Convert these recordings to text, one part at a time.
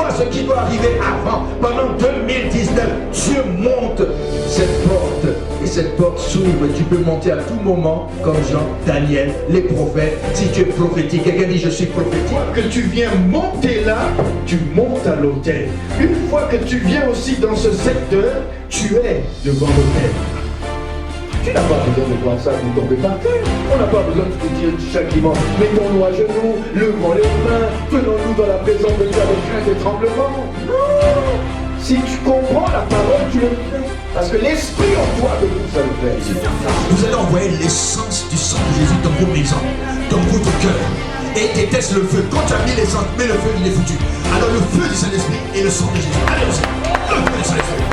vois ce qui doit arriver avant. Pendant 2019, Dieu monte cette porte. Et cette porte s'ouvre. Tu peux monter à tout moment, comme Jean, Daniel, les prophètes. Si tu es prophétique, quelqu'un dit je suis prophétique. Une fois que tu viens monter là, tu montes à l'autel. Une fois que tu viens aussi dans ce secteur, tu es devant l'autel. Tu n'as pas besoin de voir ça pour tomber par terre. On n'a pas besoin de te dire chaque dimanche, mettons-nous à genoux, levons les mains, tenons-nous dans la présence de Dieu avec crainte et tremblement. Non. Si tu comprends la parole, tu le fais. Parce que l'esprit en toi de vous, ça le fait. Vous allez envoyer l'essence du sang de Jésus dans vos maisons, dans votre cœur. Et déteste le feu. Quand tu as mis l'essence, mais le feu, il est foutu. Alors le feu du Saint-Esprit et le sang de Jésus. Allez, le feu du Saint-Esprit.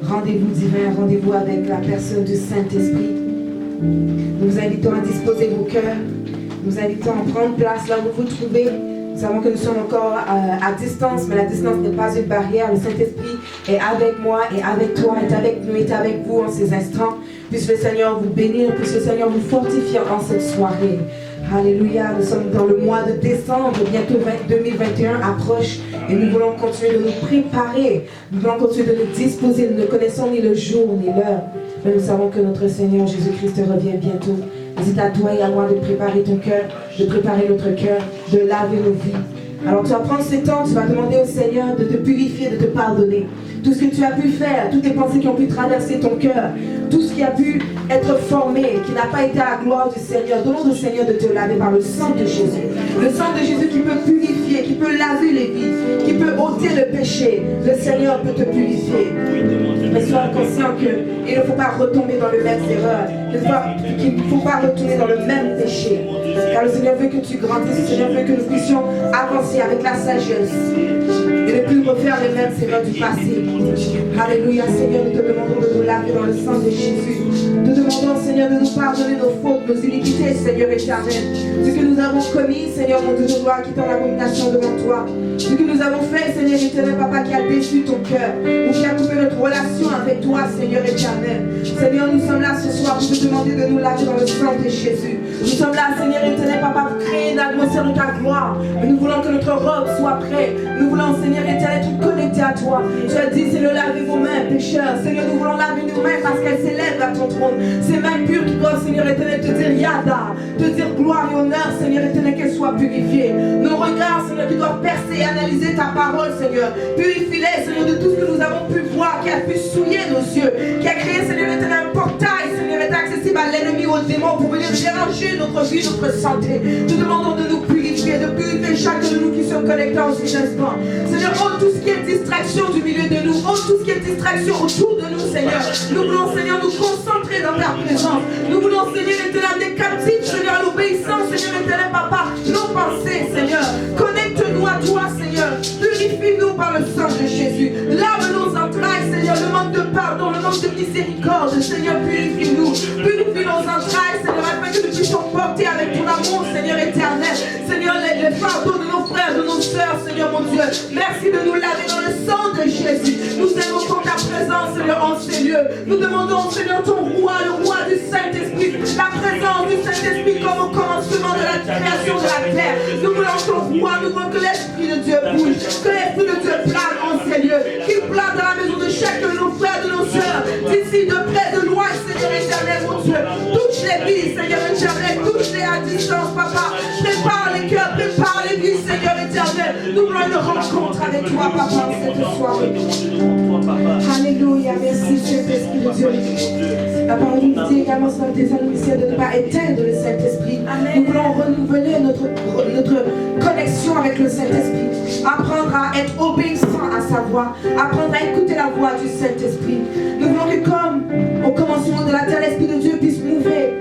Rendez-vous divin, rendez-vous avec la personne du Saint-Esprit. Nous vous invitons à disposer vos cœurs. Nous vous invitons à prendre place là où vous vous trouvez. Nous savons que nous sommes encore à distance, mais la distance n'est pas une barrière. Le Saint-Esprit est avec moi et avec toi, est avec nous, est avec vous en ces instants. Puisse le Seigneur vous bénir, puisse le Seigneur vous fortifier en cette soirée. Alléluia, nous sommes dans le mois de décembre, bientôt 2021 approche et nous voulons continuer de nous préparer, nous voulons continuer de nous disposer, nous ne connaissons ni le jour ni l'heure, mais nous savons que notre Seigneur Jésus-Christ revient bientôt. C'est à toi et à moi de préparer ton cœur, de préparer notre cœur, de laver nos vies. Alors tu vas prendre ce temps, tu vas demander au Seigneur de te purifier, de te pardonner. Tout ce que tu as pu faire, toutes les pensées qui ont pu traverser ton cœur, tout ce qui a pu être formé, qui n'a pas été à la gloire du Seigneur, demande au Seigneur de te laver par le sang de Jésus. Le sang de Jésus qui peut purifier, qui peut laver les vies, qui peut ôter le péché. Le Seigneur peut te purifier. Mais sois conscient qu'il ne faut pas retomber dans les mêmes erreurs, qu'il ne faut pas retourner dans le même péché. Car le Seigneur veut que tu grandisses, le Seigneur veut que nous puissions avancer avec la sagesse et ne plus refaire les mêmes erreurs du passé. Alléluia, Seigneur, nous te demandons de nous laver dans le sang de Jésus. Nous demandons, Seigneur, de nous pardonner nos fautes, nos iniquités, Seigneur éternel. Ce que nous avons commis, Seigneur, mon Dieu de gloire, qui est en abomination devant toi. Ce que nous avons fait, Seigneur éternel, Papa, qui a déçu ton cœur, ou qui a coupé notre relation avec toi, Seigneur éternel. Seigneur, nous sommes là ce soir pour te demander de nous laver dans le sang de Jésus. Nous sommes là, Seigneur éternel, Papa, pour créer une atmosphère de ta gloire. Mais nous voulons que notre robe soit prête. Nous voulons, Seigneur éternel, être connectés à toi. Tu as dit, Seigneur, lavez vos mains, pécheurs. Seigneur, nous voulons laver nos mains parce qu'elles s'élèvent à ton trône. Ces mains pures qui doivent, Seigneur éternel, te dire Yada, te dire gloire et honneur, Seigneur éternel, qu'elles soient purifiées. Nos regards, Seigneur, qui doivent percer et analyser ta parole, Seigneur. Purifie-les, Seigneur, de tout ce que nous avons pu voir, qui a pu souiller nos yeux, qui a créé, Seigneur éternel, un portail, Seigneur, est accessible à l'ennemi, aux démons, pour venir déranger notre vie, notre santé. Nous demandons de nous purifier, de purifier chacun de nous qui sommes connectés en ces instants. Seigneur, ôte tout ce qui est distraction du milieu de nous, ôte tout ce qui est distraction autour de nous, Seigneur. Nous voulons, Seigneur, nous concentrer dans ta présence. Nous voulons, Seigneur, éternel, des captifs, Seigneur, à l'obéissance, Seigneur, éternel, Papa, nos pensées, Seigneur. Connecte-nous à toi, Seigneur. Purifie-nous par le sang de Jésus. Lave nos entrailles, Seigneur, le manque de pardon, le manque de miséricorde, Seigneur, purifie-nous. Purifie nos entrailles, Seigneur, afin que nous puissions porter avec ton amour, Seigneur éternel. Seigneur, les fardeaux de nos frères, de nos sœurs, Seigneur, mon Dieu. Merci de nous laver dans le sang de Jésus. Nous invoquons ta présence, Seigneur, en ces lieux. Nous demandons, Seigneur, ton roi, le roi du Saint-Esprit, la présence du Saint-Esprit comme au commencement de la création de la terre. Nous voulons ton roi, nous voulons que l'Esprit de Dieu bouge, que l'Esprit de Dieu plane en présence, papa. Prépare les cœurs, prépare les vies, Seigneur éternel. Nous voulons une rencontre avec toi, papa, cette soirée. Alléluia, merci, Saint-Esprit de Dieu. La parole nous dit également sur le Thessaloniciens de ne pas éteindre le Saint-Esprit. Nous voulons renouveler notre connexion avec le Saint-Esprit. Apprendre à être obéissant à sa voix. Apprendre à écouter la voix du Saint-Esprit. Nous voulons que comme au commencement de la terre, l'Esprit de Dieu puisse mouver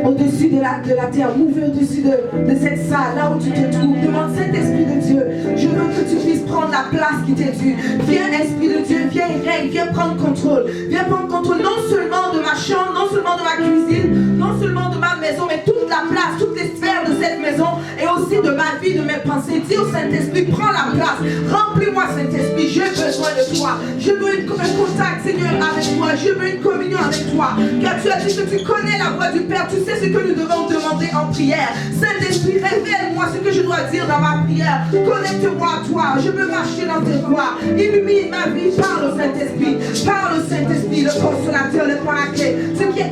au-dessus de la terre, mouver au-dessus de cette salle, là où tu te trouves. Demande Saint-Esprit de Dieu, je veux que tu puisses prendre la place qui t'est due. Viens, Esprit de Dieu, viens et règne, viens prendre contrôle. Viens prendre contrôle non seulement de ma chambre, non seulement de ma cuisine, non seulement de ma maison, mais toute la place, toutes les sphères de cette maison et aussi de ma vie, de mes pensées. Dis au Saint-Esprit, prends la place. Remplis-moi, Saint-Esprit, j'ai besoin de toi. Je veux un contact, Seigneur, avec toi. Je veux une communion avec toi. Car tu as dit que tu connais la voix du Père, tu sais ce que nous devons demander en prière. Saint-Esprit, révèle-moi ce que je dois dire dans ma prière. Connecte-moi à toi, je veux marcher dans tes voies. Illumine ma vie, parle au Saint-Esprit. Parle au Saint-Esprit, le consolateur, le paraclet.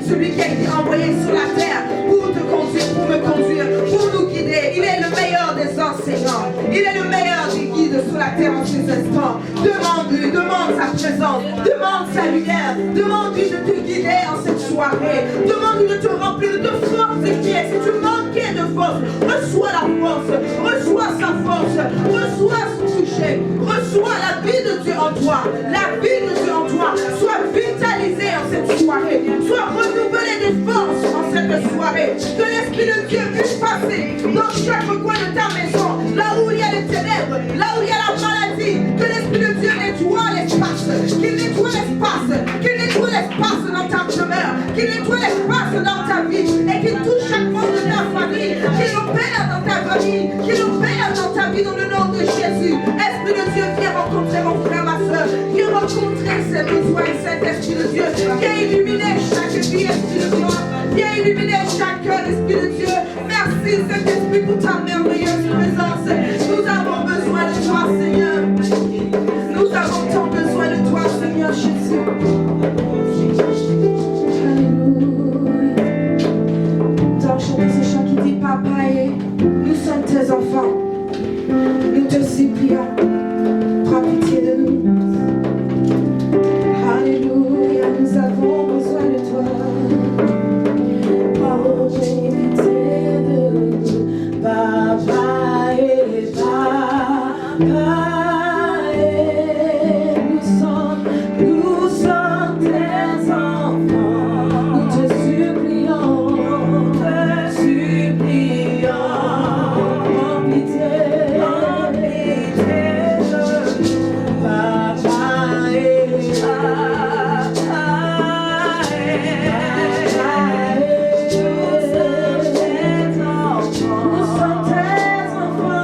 Celui qui a été envoyé sur la terre pour te conduire, pour me conduire, pour nous guider. Il est le meilleur des enseignants. Il est le meilleur des guides sur la terre en ces instants. Demande-lui, demande sa présence, demande sa lumière, demande-lui de te guider en cette soirée. Demande-lui de te remplir de force et qui est. Si tu manquais de force, reçois la force, reçois sa force, reçois son toucher, reçois la vie de Dieu en toi, la vie de Dieu en toi. Sois vitalisé en cette soirée, sois renouvelé de force en cette soirée. Que l'Esprit de Dieu puisse passer dans chaque coin de ta maison, là où il y a les ténèbres, là où il y a la maladie. Que l'Esprit de Dieu nettoie l'espace, qu'il nettoie l'espace, qu'il nettoie l'espace dans ta demeure, qu'il nettoie l'espace dans ta vie et qu'il touche chaque membre de ta famille, qu'il opère dans ta famille, qu'il opère dans ta vie dans le nom de Jésus. Esprit de Dieu, viens rencontrer mon frère, ma soeur, viens rencontrer ses besoins, cet Esprit de Dieu, viens illuminer chaque vie, Esprit de Dieu, viens illuminer chaque cœur, Esprit de Dieu. Merci Saint-Esprit pour ta merveilleuse présence. Nous avons besoin de toi, Seigneur. Nous avons tant besoin de toi, Seigneur Jésus. Alléluia. Tant chanter ce chant qui dit Papa et nous sommes tes enfants. Nous te supplions, prends pitié de nous. Alléluia, nous avons besoin de toi. Oh, j'ai pitié de nous, Papa et Papa. Nous sommes tes enfants. Nous te supplions, prends pitié de nous, Papa et Papa. Nous sommes tes enfants.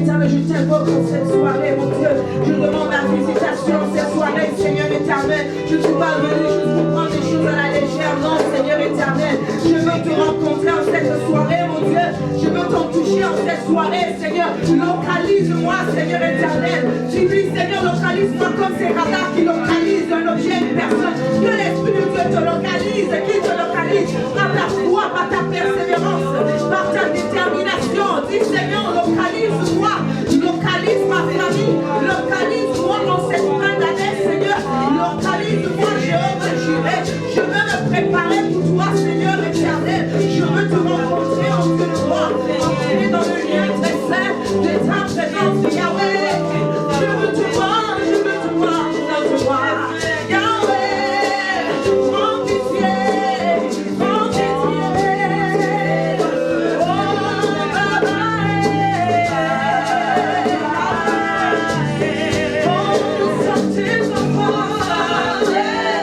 éternel, je t'invoque en cette soirée, mon Dieu. Je demande la visitation en cette soirée, Seigneur éternel. Je ne suis pas venu juste pour prendre des choses à la légère, non, Seigneur éternel. Je veux te rencontrer en cette soirée, mon Dieu. Je veux t'en toucher en cette soirée, Seigneur. Localise-moi, Seigneur éternel. Tu dis, Seigneur, localise-moi comme ces radars qui localisent un objet, une personne. Que l'Esprit de Dieu te localise, qu'il te localise par ta foi, par ta persévérance, par ta détermination. Dis, Seigneur, localise-moi, localise ma famille, localise-moi en cette fin d'année, Seigneur. Localise-moi, Jéhovah Jireh. Je veux me préparer pour toi, Seigneur éternel. Je veux te rencontrer en Dieu de gloire, entrer dans le lien très saint de ta présence, Yahweh. Je veux te voir, je veux te voir, je veux te voir. Yahweh, prends pitié, prends pitié. Oh, Baba, oh, nous sommes tes enfants, Seigneur.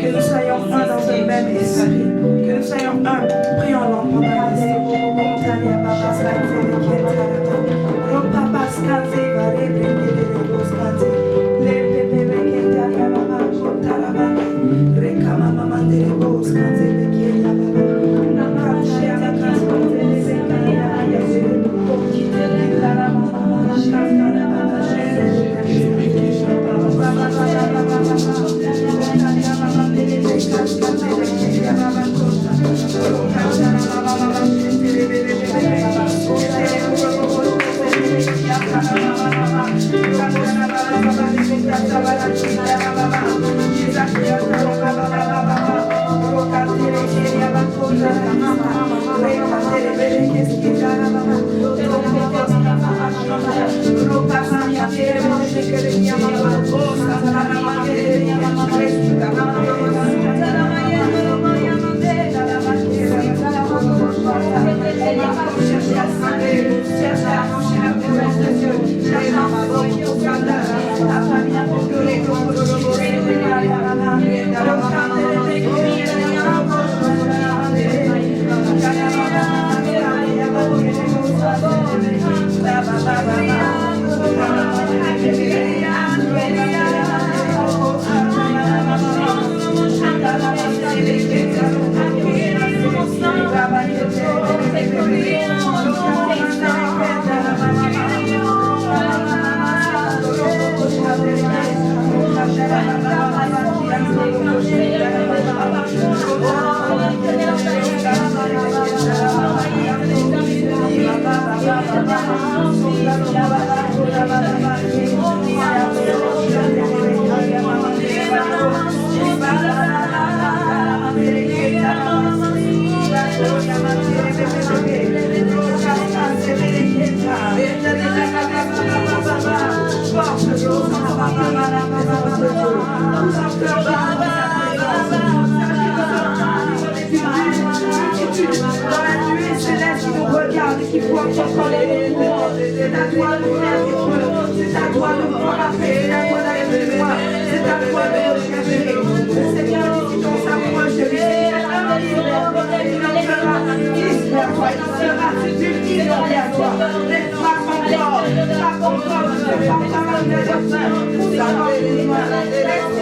Que nous soyons un dans le même esprit. Que nous soyons un. Prions-le pendant la Dans la nuée céleste qui nous regarde et qui voit encore les mouvements. C'est à toi de faire des preuves. C'est à toi de voir la paix. C'est à toi d'aller plus loin. C'est à toi de rechercher. Le Seigneur dit si on s'approche de lui, il en fera plus vers toi. Il en fera plus vers toi. Les frappes encore. Frappe encore. Ne te frappe pas mal de faim. Nous allons plus loin.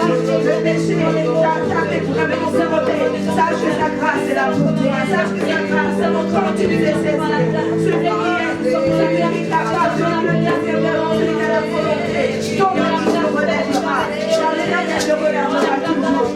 Le péché, ta dépravée nous remet. Sache que sa grâce est la beauté. Sache que sa grâce continue de s'aider. Celui qui est capable de le persévérer, celui qui a la volonté, ton âme se relèvera. Ta lumière se relèvera toujours.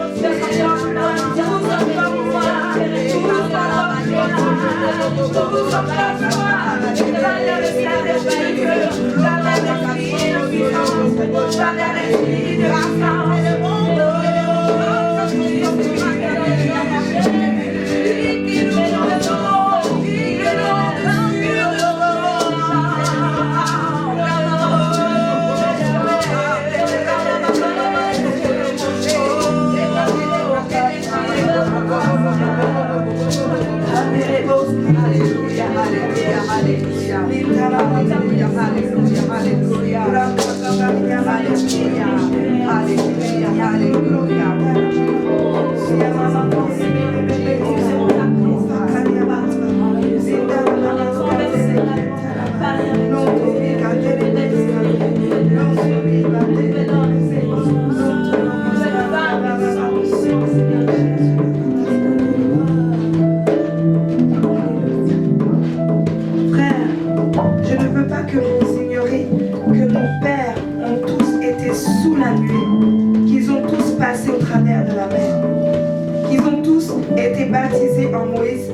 Baptisés en Moïse,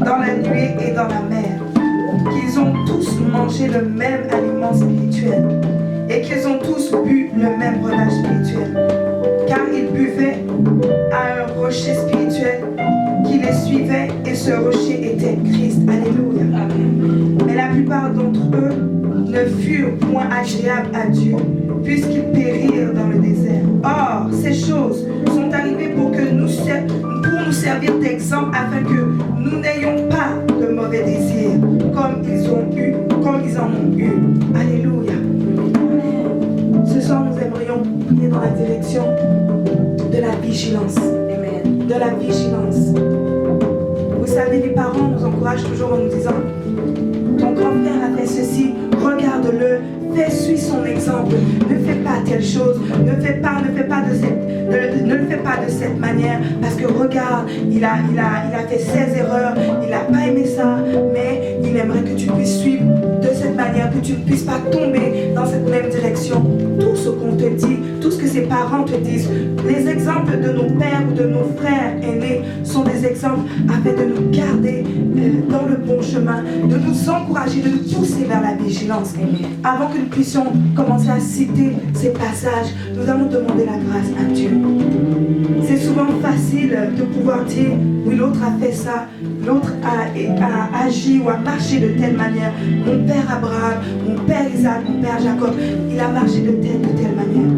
dans la nuée et dans la mer, qu'ils ont tous mangé le même aliment spirituel et qu'ils ont tous bu le même breuvage spirituel, car ils buvaient à un rocher spirituel qui les suivait et ce rocher était Christ. Alléluia. Mais la plupart d'entre eux ne furent point agréables à Dieu, puisqu'ils périrent dans le désert. Or, ces choses sont arrivées pour nous servir d'exemple afin que nous n'ayons pas de mauvais désirs comme ils en ont eu. Alléluia. Ce soir, nous aimerions prier dans la direction de la vigilance. Amen. De la vigilance. Vous savez, les parents nous encouragent toujours en nous disant: ton grand frère a fait ceci, regarde-le, suis son exemple, ne fais pas telle chose, ne le fais pas de cette manière, parce que regarde, il a fait ses erreurs, il n'a pas aimé ça, mais il aimerait que tu puisses suivre de cette manière, que tu ne puisses pas tomber dans cette même direction. Tout ce qu'on te dit, tout ce que ses parents te disent, les exemples de nos pères ou de nos frères aînés sont des exemples afin de nous garder dans le bon chemin, de nous encourager, de nous pousser vers la vigilance. Avant que nous puissions commencer à citer ces passages, nous allons demander la grâce à Dieu. C'est souvent facile de pouvoir dire: oui, l'autre a fait ça, l'autre a agi ou a marché de telle manière. Mon père Abraham, mon père Isaac, mon père Jacob, il a marché de telle manière.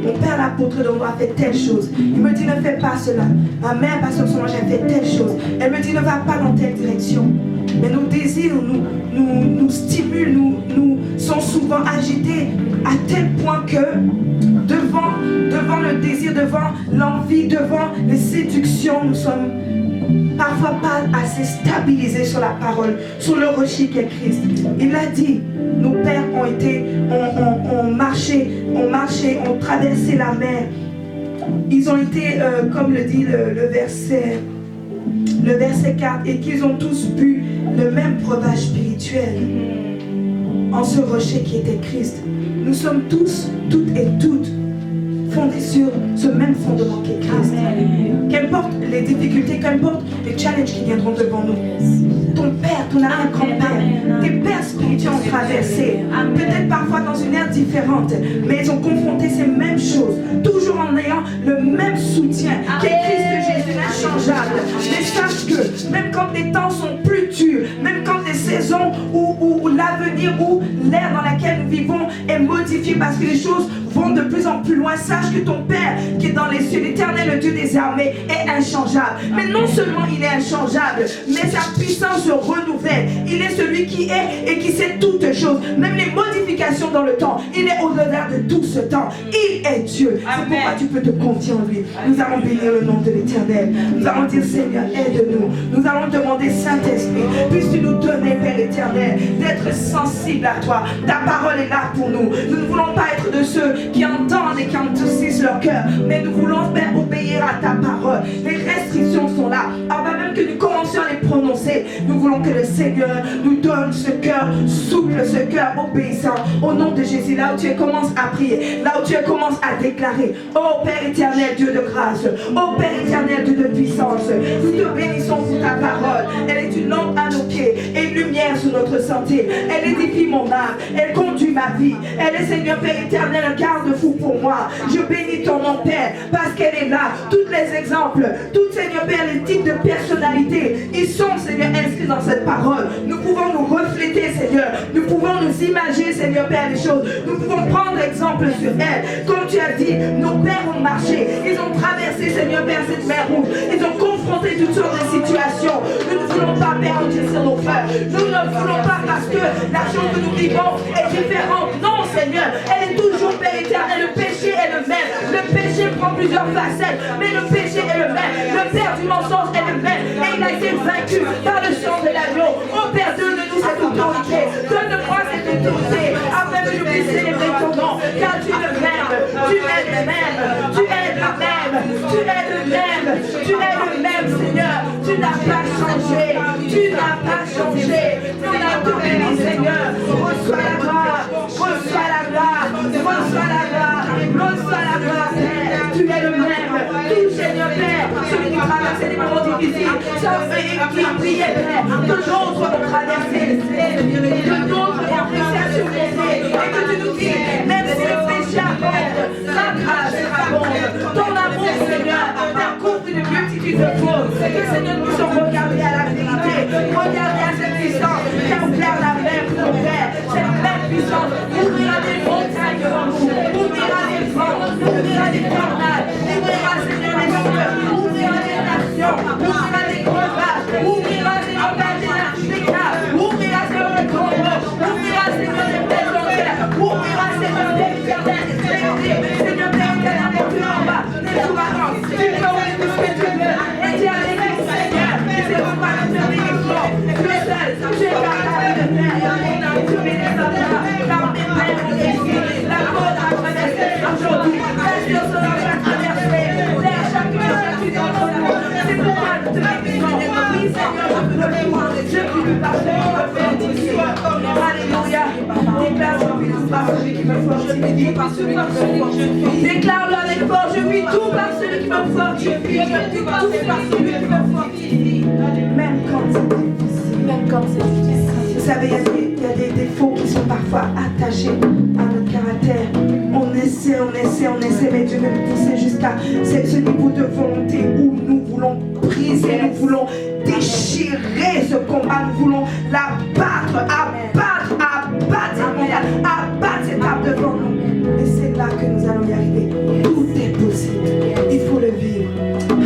Mon père l'apôtre de moi a fait telle chose. Il me dit: ne fais pas cela. Ma mère, pasteur Solange, a fait telle chose. Elle me dit: ne va pas dans telle direction. Mais nos désirs nous stimulent, nous sont souvent agités à tel point que devant le désir, devant l'envie, devant les séductions, nous sommes parfois pas assez stabilisés sur la parole, sur le rocher qu'est Christ. Il l'a dit, nos pères ont marché, ont traversé la mer. Ils ont été, comme le dit le verset 4, et qu'ils ont tous bu le même breuvage spirituel en ce rocher qui était Christ. Nous sommes tous, toutes et toutes, fondés sur ce même fondement qu'est Christ. Qu'importe les difficultés, qu'importe les challenges qui viendront devant nous, ton pères, ton arrière-grand-père, tes pères spirituels ont traversé, peut-être parfois dans une ère différente, mais ils ont confronté ces mêmes choses, toujours en ayant le même soutien, qui est Christ Jésus inchangeable. Mais sache que même quand les temps sont plus durs, même quand les saisons ou l'avenir ou l'ère dans laquelle nous vivons est modifiée parce que les choses vont de plus en plus loin, sache que ton Père qui est dans les cieux, l'Éternel, le Dieu des armées, est inchangeable. Mais non seulement il est inchangeable, mais sa puissance se renouvelle. Il est celui qui est et qui sait toutes choses, même les modifications dans le temps. Il est au-delà de tout ce temps. Il est Dieu. C'est pourquoi tu peux te confier en lui. Nous allons bénir le nom de l'Éternel. Nous allons dire, Seigneur, aide-nous. Nous allons demander, Saint-Esprit, puisses-tu nous donner, Père éternel, d'être sensibles à toi. Ta parole est là pour nous. Nous ne voulons pas être de ceux qui entendent et qui endurcissent leur cœur, mais nous voulons, Père, obéir à ta parole. Les restrictions sont là. Avant même que nous commencions à les prononcer, nous voulons que le Seigneur nous donne ce cœur souple, ce cœur obéissant. Au nom de Jésus, là où tu commences à prier, là où tu commences à déclarer, ô Père éternel, Dieu de grâce, ô Père éternel, Dieu de puissance, nous te bénissons pour ta parole. Elle est une lampe à nos pieds et une lumière sur notre sentier. Elle édifie mon âme, elle conduit ma vie. Elle est, Seigneur Père éternel, un garde-fou pour moi. Je bénis ton nom, Père, parce qu'elle est là. Tous les exemples, tous, Seigneur Père, les types de personnalités, ils sont, Seigneur, inscrits dans cette parole. Nous pouvons nous refléter, Seigneur. Nous pouvons nous imaginer, Seigneur Père, les choses. Nous pouvons prendre exemple sur elles. Comme tu as dit, nos pères ont marché. Ils ont traversé, Seigneur Père, cette mer rouge. Ils ont confronté toutes sortes de situations. Nous ne voulons pas, Père, endurcir nos cœurs. Nous ne voulons pas parce que la chose que nous vivons est différente. Non, Seigneur, elle est toujours, Père éternel. Le péché est le même. Le péché prend plusieurs facettes, mais le péché est le même. Le père du mensonge est le même. Et il a été vaincu par le sang de l'agneau. Ô Père, donne-nous cette autorité. Donne-moi cette autorité afin que nous puissions célébrer ton nom. Car tu es le même. Tu es le même. Tu es le même. Tu es le même. Tu es le même, Seigneur. Tu n'as pas changé. Tu n'as pas changé. Nous avons te béni, Seigneur. Reçois la gloire. Reçois la gloire. Reçois la gloire. Reçois la gloire, Père. Tu es le même. Tout, Seigneur Père, celui qui traversait des moments difficiles, qui priait, Père, que d'autres ont traversé, que d'autres ont réussi à surmonter, et que tu nous dis, même si le péché abonde, ta grâce abonde. Ton amour, Seigneur, t'accouvre une multitude de fautes. Que, Seigneur, nous puissions regarder à la vérité, regarder à cette puissance qui a ouvert la mer pour nos pères. Cette même puissance ouvrira des montagnes devant nous, ouvrira des vents, ouvrira des tornades, ouvrira, Seigneur, les hommes, ouvrira des nations, ouvrira des creuvages, ouvrira, Seigneur, des architectes, ouvrira, Seigneur, des tombeaux, ouvrira, Seigneur, des belles enquêtes, ouvrira, Seigneur, des éternels, Seigneur, Père, éternel, plus en bas, des ouragans, tu peux ouvrir tout ce que tu veux, et tu as l'église, Seigneur, c'est pourquoi nous te bénissons, tu es seul, tu es capable de faire, tu bénis ta part, car mes pères ont réussi, la côte a traversé aujourd'hui, la sur ce long a traversé, vers chacun d'entre nous, c'est pourquoi nous te bénissons, oui Seigneur, je prie tout par celui qui me fortifie, alléluia, déclare je puis tout par celui qui me fortifie, par celui qui me fortifie, déclare-le avec force, je puis tout par celui qui me fortifie, je puis tout par celui qui me fortifie, même quand c'est difficile, même quand c'est difficile. Vous savez, il y a des défauts qui sont parfois attachés à notre caractère. On essaie, mais Dieu veut nous pousser jusqu'à ce niveau de volonté où nous voulons briser, nous voulons déchirer ce combat, nous voulons l'abattre, abattre cette arme devant nous. Et c'est là que nous allons y arriver. Tout est possible. Il faut le vivre.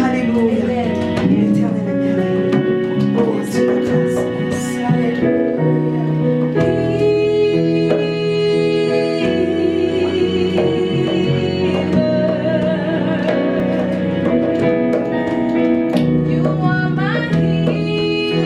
Alléluia. L'Éternel est merveilleux. Oh, Dieu de grâce. You are my healer.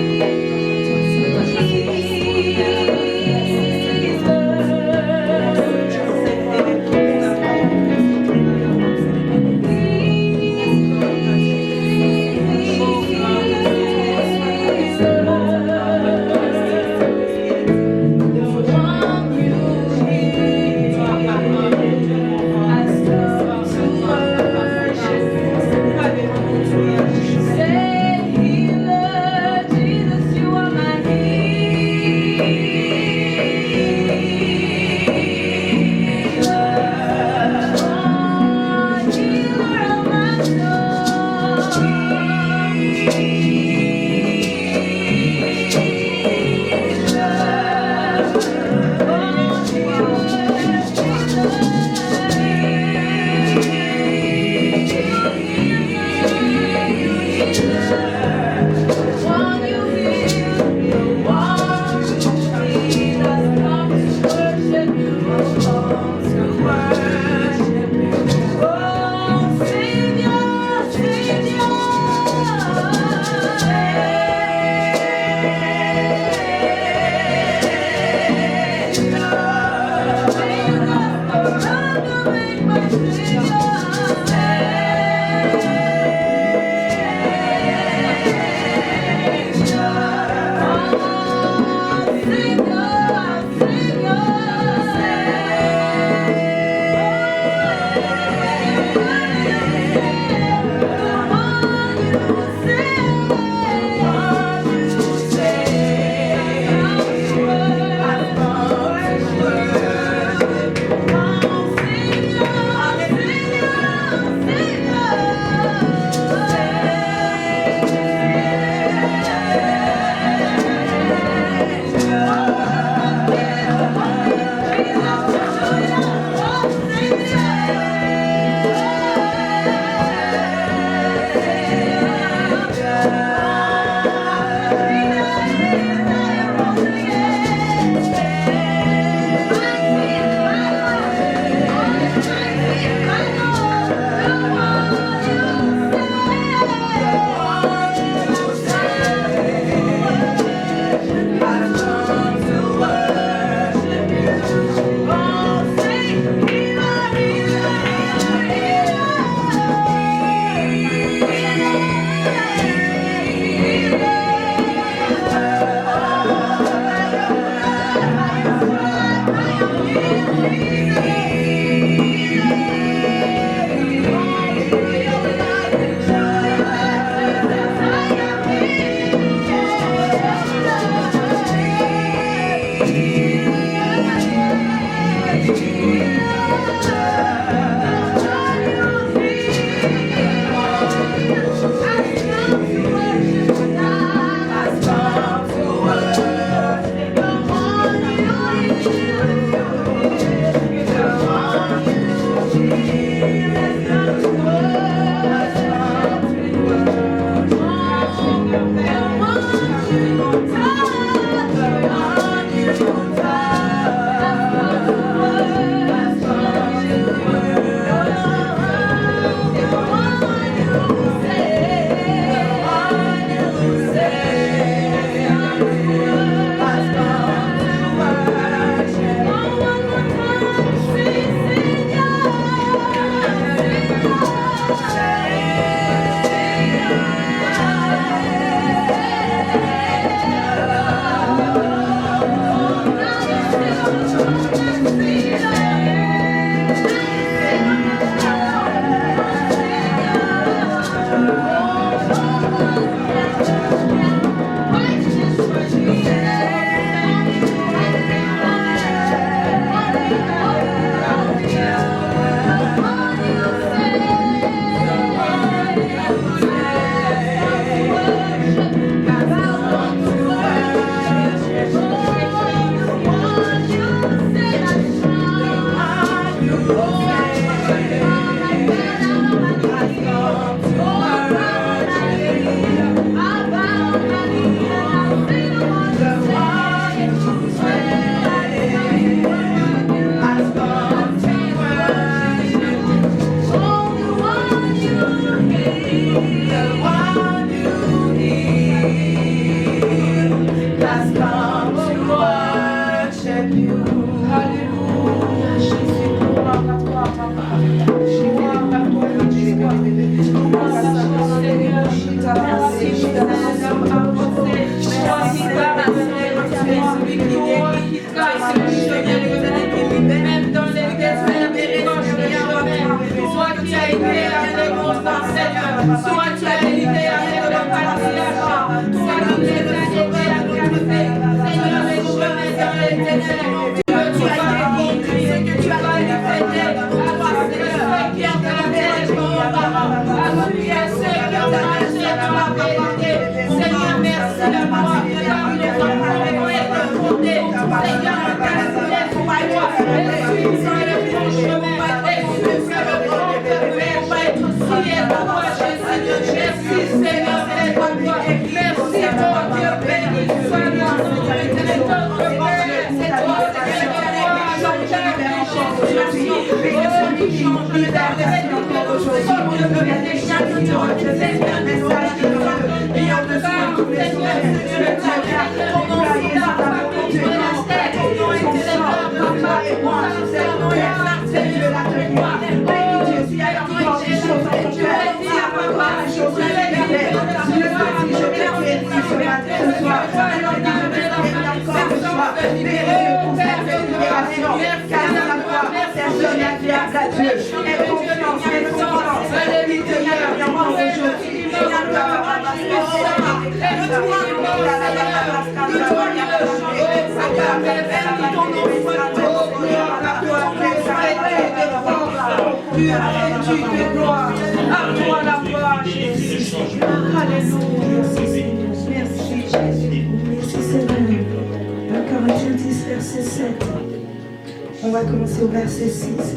On va commencer au verset 6,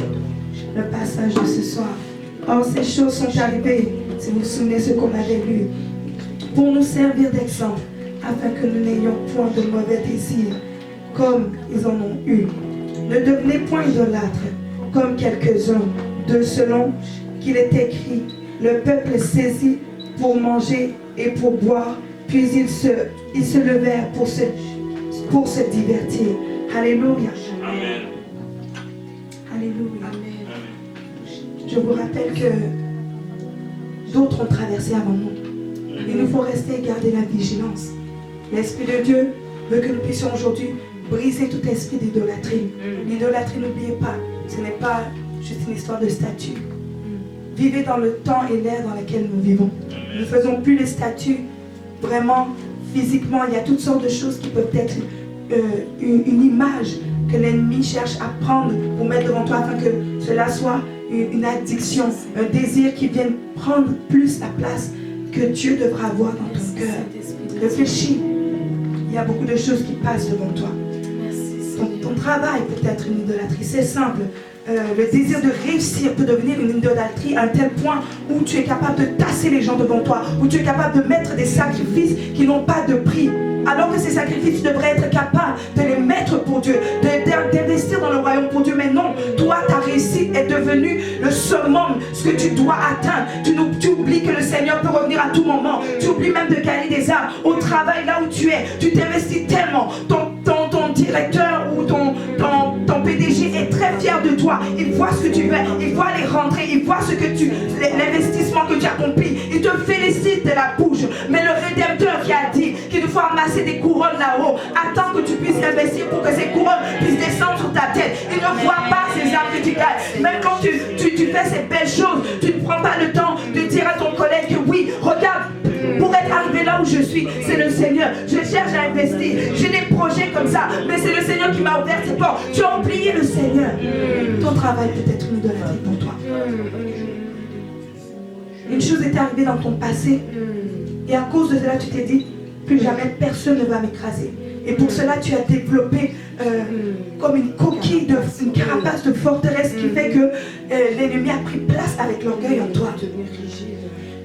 le passage de ce soir. Or, ces choses sont arrivées, si vous vous souvenez ce qu'on avait lu, pour nous servir d'exemple, afin que nous n'ayons point de mauvais désirs, comme ils en ont eu. Ne devenez point idolâtres, comme quelques-uns, de selon qu'il est écrit, le peuple saisit pour manger et pour boire, puis ils se levèrent pour se divertir. Alléluia. Amen. Alléluia. Amen. Je vous rappelle que d'autres ont traversé avant nous. Il nous faut rester et garder la vigilance. L'Esprit de Dieu veut que nous puissions aujourd'hui briser tout esprit d'idolâtrie. L'idolâtrie, n'oubliez pas, ce n'est pas juste une histoire de statut. Vivez dans le temps et l'ère dans lequel nous vivons. Nous ne faisons plus les statuts vraiment physiquement. Il y a toutes sortes de choses qui peuvent être une image que l'ennemi cherche à prendre pour mettre devant toi afin que cela soit une addiction, un désir qui vienne prendre plus la place que Dieu devra avoir dans ton cœur. Réfléchis. Il y a beaucoup de choses qui passent devant toi. Ton travail peut être une idolâtrie. C'est simple. Le désir de réussir peut devenir une idolâtrie à un tel point où tu es capable de tasser les gens devant toi, où tu es capable de mettre des sacrifices qui n'ont pas de prix. Alors que ces sacrifices, tu devrais être capable de les mettre pour Dieu, d'investir dans le royaume pour Dieu. Mais non, toi, ta réussite est devenue le summum, ce que tu dois atteindre. Tu oublies que le Seigneur peut revenir à tout moment. Tu oublies même de gagner des âmes. Au travail, là où tu es, tu t'investis tellement. Ton directeur ou ton PDG est très fier de toi. Il voit ce que tu fais, il voit les rentrées, il voit l'investissement que tu accomplis. Il te félicite de la bouche. Mais le Rédempteur qui a dit qu'il nous faut amasser des couronnes là-haut, attends que tu puisses investir pour que ces couronnes puissent descendre sur ta tête. Il ne voit pas ces âmes que tu gagnes. Même quand tu fais ces belles choses, tu ne prends pas le temps de dire à ton collègue que oui, regarde, pour être arrivé là où je suis, c'est le Seigneur. Je cherche à investir. J'ai des projets comme ça, mais c'est le Seigneur qui m'a ouvert ces portes. Tu as oublié le Seigneur. Ton travail peut être une idolâtrie pour toi. Une chose est arrivée dans ton passé, et à cause de cela, tu t'es dit, plus jamais personne ne va m'écraser. Et pour cela, tu as développé comme une coquille, une carapace de forteresse qui fait que l'ennemi a pris place avec l'orgueil en toi.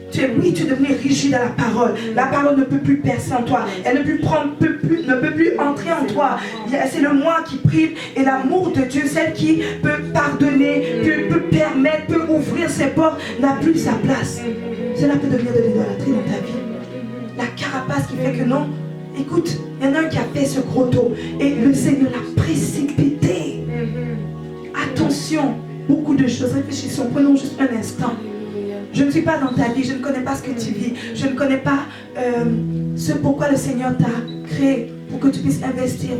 Tu es devenu rigide à la parole. La parole ne peut plus percer en toi. Elle ne peut plus entrer en toi. C'est le moi qui prive et l'amour de Dieu, celle qui peut pardonner, peut permettre, peut ouvrir ses portes, n'a plus sa place. Cela peut devenir de l'idolâtrie dans ta vie. La carapace qui fait que non. Écoute, il y en a un qui a fait ce gros tour et le Seigneur l'a précipité. Attention, beaucoup de choses. Réfléchissons, prenons juste un instant. Je ne suis pas dans ta vie, je ne connais pas ce que tu vis, je ne connais pas ce pourquoi le Seigneur t'a créé pour que tu puisses investir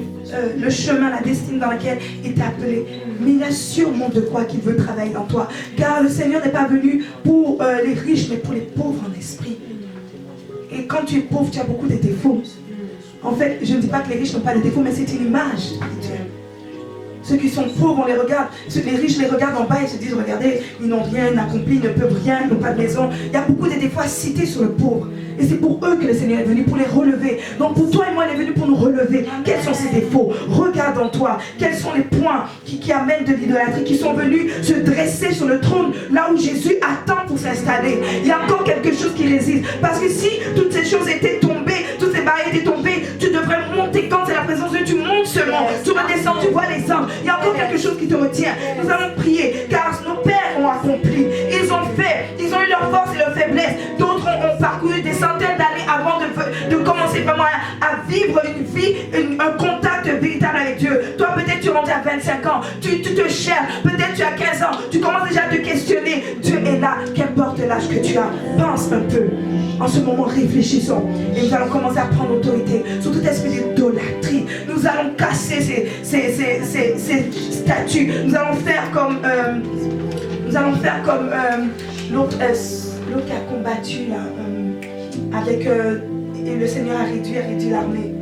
le chemin, la destinée dans laquelle il t'a appelé. Mais il y a sûrement de quoi qu'il veut travailler dans toi. Car le Seigneur n'est pas venu pour les riches, mais pour les pauvres en esprit. Et quand tu es pauvre, tu as beaucoup de défauts. En fait, je ne dis pas que les riches n'ont pas de défauts, mais c'est une image. Ceux qui sont pauvres, on les regarde. Les riches les regardent en bas et se disent, regardez, ils n'ont rien accompli, ils ne peuvent rien, ils n'ont pas de maison. Il y a beaucoup de défauts à citer sur le pauvre. Et c'est pour eux que le Seigneur est venu, pour les relever. Donc pour toi et moi, il est venu pour nous relever. Quels sont ces défauts? Regarde en toi. Quels sont les points qui amènent de l'idolâtrie, qui sont venus se dresser sur le trône, là où Jésus attend pour s'installer. Il y a encore quelque chose qui résiste. Parce que si toutes ces choses étaient tombées, toutes ces barrières étaient tombées, tu devrais monter quand c'est la présence de Dieu. Tu montes seulement. Tu redescends, tu vois les anges. Il y a encore quelque chose qui te retient. Nous allons prier, car nos pères ont accompli. Ils ont fait, ils ont eu leur force et leur faiblesse. D'autres ont parcouru des centaines d'années avant de commencer vraiment à vivre une vie, un contact véritable avec Dieu. Toi, peut-être tu rentres à 25 ans, tu te cherches, peut-être tu as 15 ans, tu commences déjà à te questionner. Dieu est là, qu'importe l'âge que tu as. Pense un peu. En ce moment, réfléchissons. Et nous allons commencer à prendre autorité sur tout esprit d'idolâtrie. Nous allons casser ces statues. Nous allons faire comme l'autre qui a combattu là, avec et le Seigneur a réduit l'armée.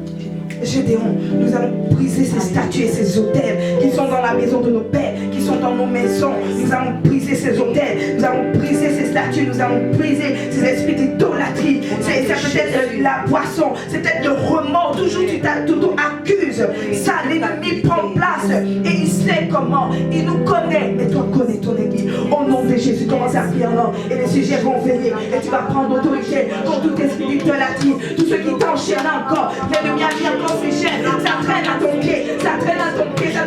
Gédéon, nous allons briser ces statues et ces autels qui sont dans la maison de nos pères, qui sont dans nos maisons. Nous allons briser ces autels, nous allons briser ces statues, nous allons briser ces esprits d'idolâtrie. C'est peut-être la boisson, c'est peut-être le remords. Toujours tu t'accuses. Ça, l'ennemi prend place et il sait comment. Il nous connaît, mais toi connais ton ennemi. Au nom de Jésus, commence à prier en et les sujets vont venir et tu vas prendre autorité contre tout esprit d'idolâtrie. Tout ce qui t'enchaîne encore, l'ennemi a mis encore ces chaînes, ça traîne à ton pied, ça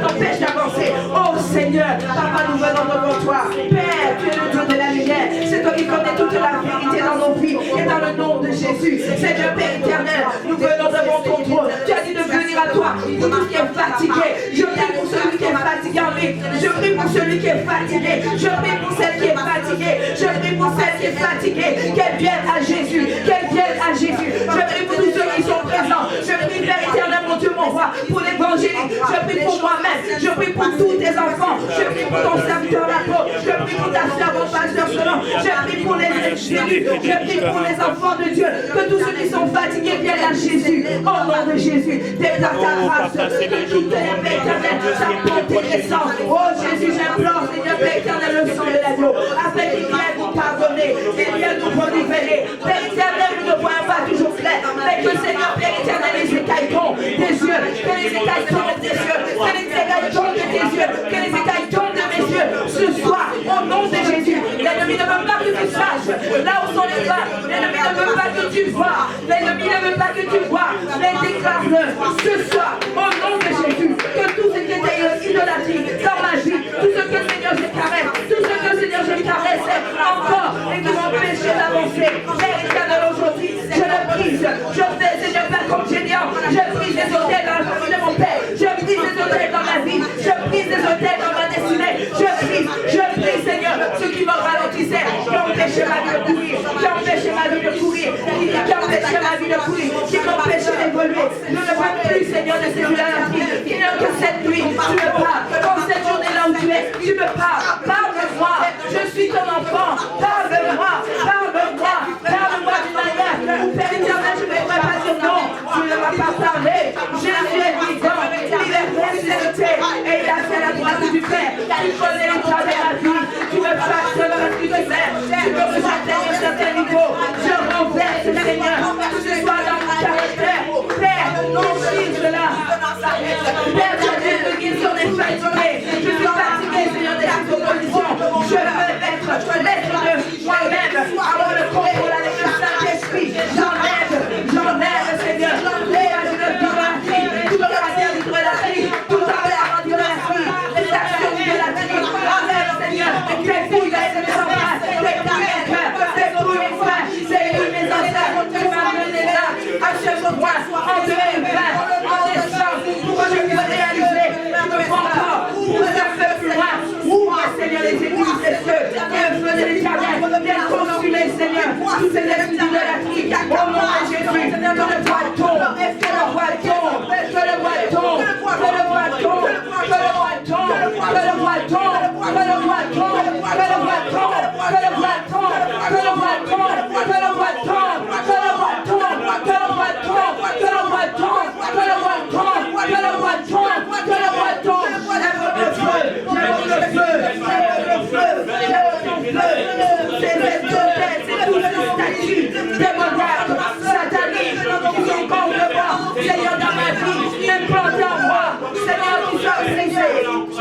t'empêche d'avancer. Oh Seigneur, Papa, nous venons devant toi. Père, tu es le Dieu de la lumière, c'est toi qui connais toute la vérité dans nos vies et dans le nom de Jésus. Seigneur Père éternel, nous venons devant ton trône. Tu as dit de venir à toi pour tout qui est fatigué. Je prie pour celui qui est fatigué en lui. Je prie pour celui qui est fatigué. Je prie pour celle qui est fatiguée. Je prie pour celle qui est fatiguée. Qu'elle vienne à Jésus. Qu'elle vienne à Jésus. Je prie pour tous ceux qui sont présents. Je prie, Père éternel, mon Dieu, mon roi, pour l'évangile. Je prie pour moi-même. Je prie pour tous tes enfants. Je prie pour ton serviteur l'apôtre. Je prie pour ta servante pasteur Selon. Je prie pour les élus. Je prie pour les enfants de Dieu. Que tous ceux qui sont fatigués viennent à Jésus. Au nom de Jésus. Déclare ta grâce. Que tout est Père éternel. Ta bonté descend. Oh Jésus, j'implore, Seigneur Père éternel, le sang de l'agneau. Afin qu'il vienne nous pardonner. Qu'il vienne nous renouveler. Père éternel, nous ne voyons pas toujours clair. Mais que Seigneur Père éternel, les écailles tombent des yeux. Que les écailles tombent des yeux. Que les écailles tombent de tes yeux. Que les écailles tombent de mes yeux. Ce soir, au nom de Jésus, l'ennemi ne veut pas que tu saches là où sont les femmes. L'ennemi ne veut pas que tu vois. L'ennemi ne veut pas que tu vois. Mais déclare-le ce soir, au nom de Jésus, que tout ce qui était idolâtrie dans ma vie, tout ce que Seigneur je caresse, tout ce que Seigneur je caressais encore et qui m'empêchait d'avancer. Père éternel, aujourd'hui, je le brise. Je fais, Seigneur Père, comme Gédéon. Je brise les hôtels dans la famille de mon Père. Je brise les hôtels dans ma vie. Je brise les hôtels dans ma destinée. Je brise, Seigneur, ce qui me ralentissait, qui empêchait ma vie de courir, qui empêchait ma vie de courir, qui empêchait ma vie de courir, qui m'empêchait d'évoluer. Je ne veux plus, Seigneur, de ces idolâtries. Seigneur, que cette nuit, tu me parles. Quand cette journée là où tu es, tu me parles. Parle-moi. Je suis ton enfant. Parle-moi. Parle-moi. Parle-moi d'une manière où, Père éternel, je ne me ferai pas sur nom. Tu ne m'as pas parlé. Jésus est vivant. Il est ressuscité. Et il a fait la droite du Père. Tu connais l'état de ma vie. Tu me fasses selon ce que tu fais. Tu veux que j'atteigne un certain niveau. Je renverse, Seigneur, que ce soit dans mon caractère. Père, non, cela. Père, tu as dit de guérison des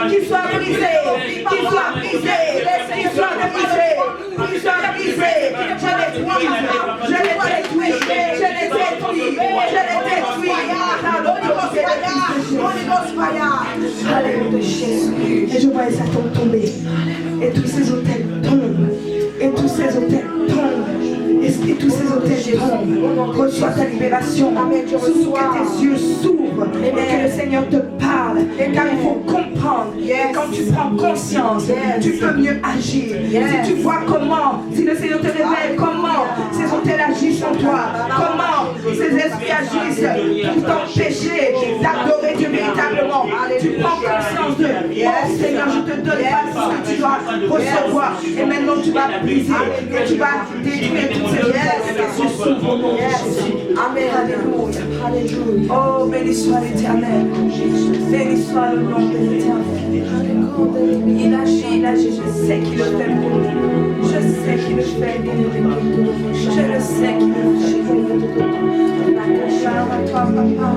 qu'il soit brisé, qu'il soit brisé, qu'il soit brisé, qu'il soit brisé. Je les détruis, je les détruis, je les détruis, je les détruis. Alléluia de Jésus. Et je vois les atomes tomber. Et tous ces hôtels tombent. Et tous ces hôtels tombent. Et tous ces hôtels tombent. Reçois ta libération. Amen. Je reçois que tes yeux s'ouvrent. Et que le Seigneur te parle. Car il faut comprendre. Et quand tu prends conscience, tu peux mieux agir. Si tu vois comment, si le Seigneur te révèle comment ces hôtels agissent en toi, comment ces esprits agissent pour t'empêcher d'adorer Dieu véritablement. Tu prends conscience de oh Seigneur, je te donne pas ce que tu dois recevoir. Et maintenant tu vas briser et tu vas détruire toutes ces choses. Amen. Alléluia. Alléluia. Oh, béni soit l'Éternel. Béni soit le nom de l'Éternel. Il agit, je sais qu'il le fait pour nous. Je sais qu'il le fait pour nous. Je le sais qu'il le fait pour nous. Shalom à toi, papa.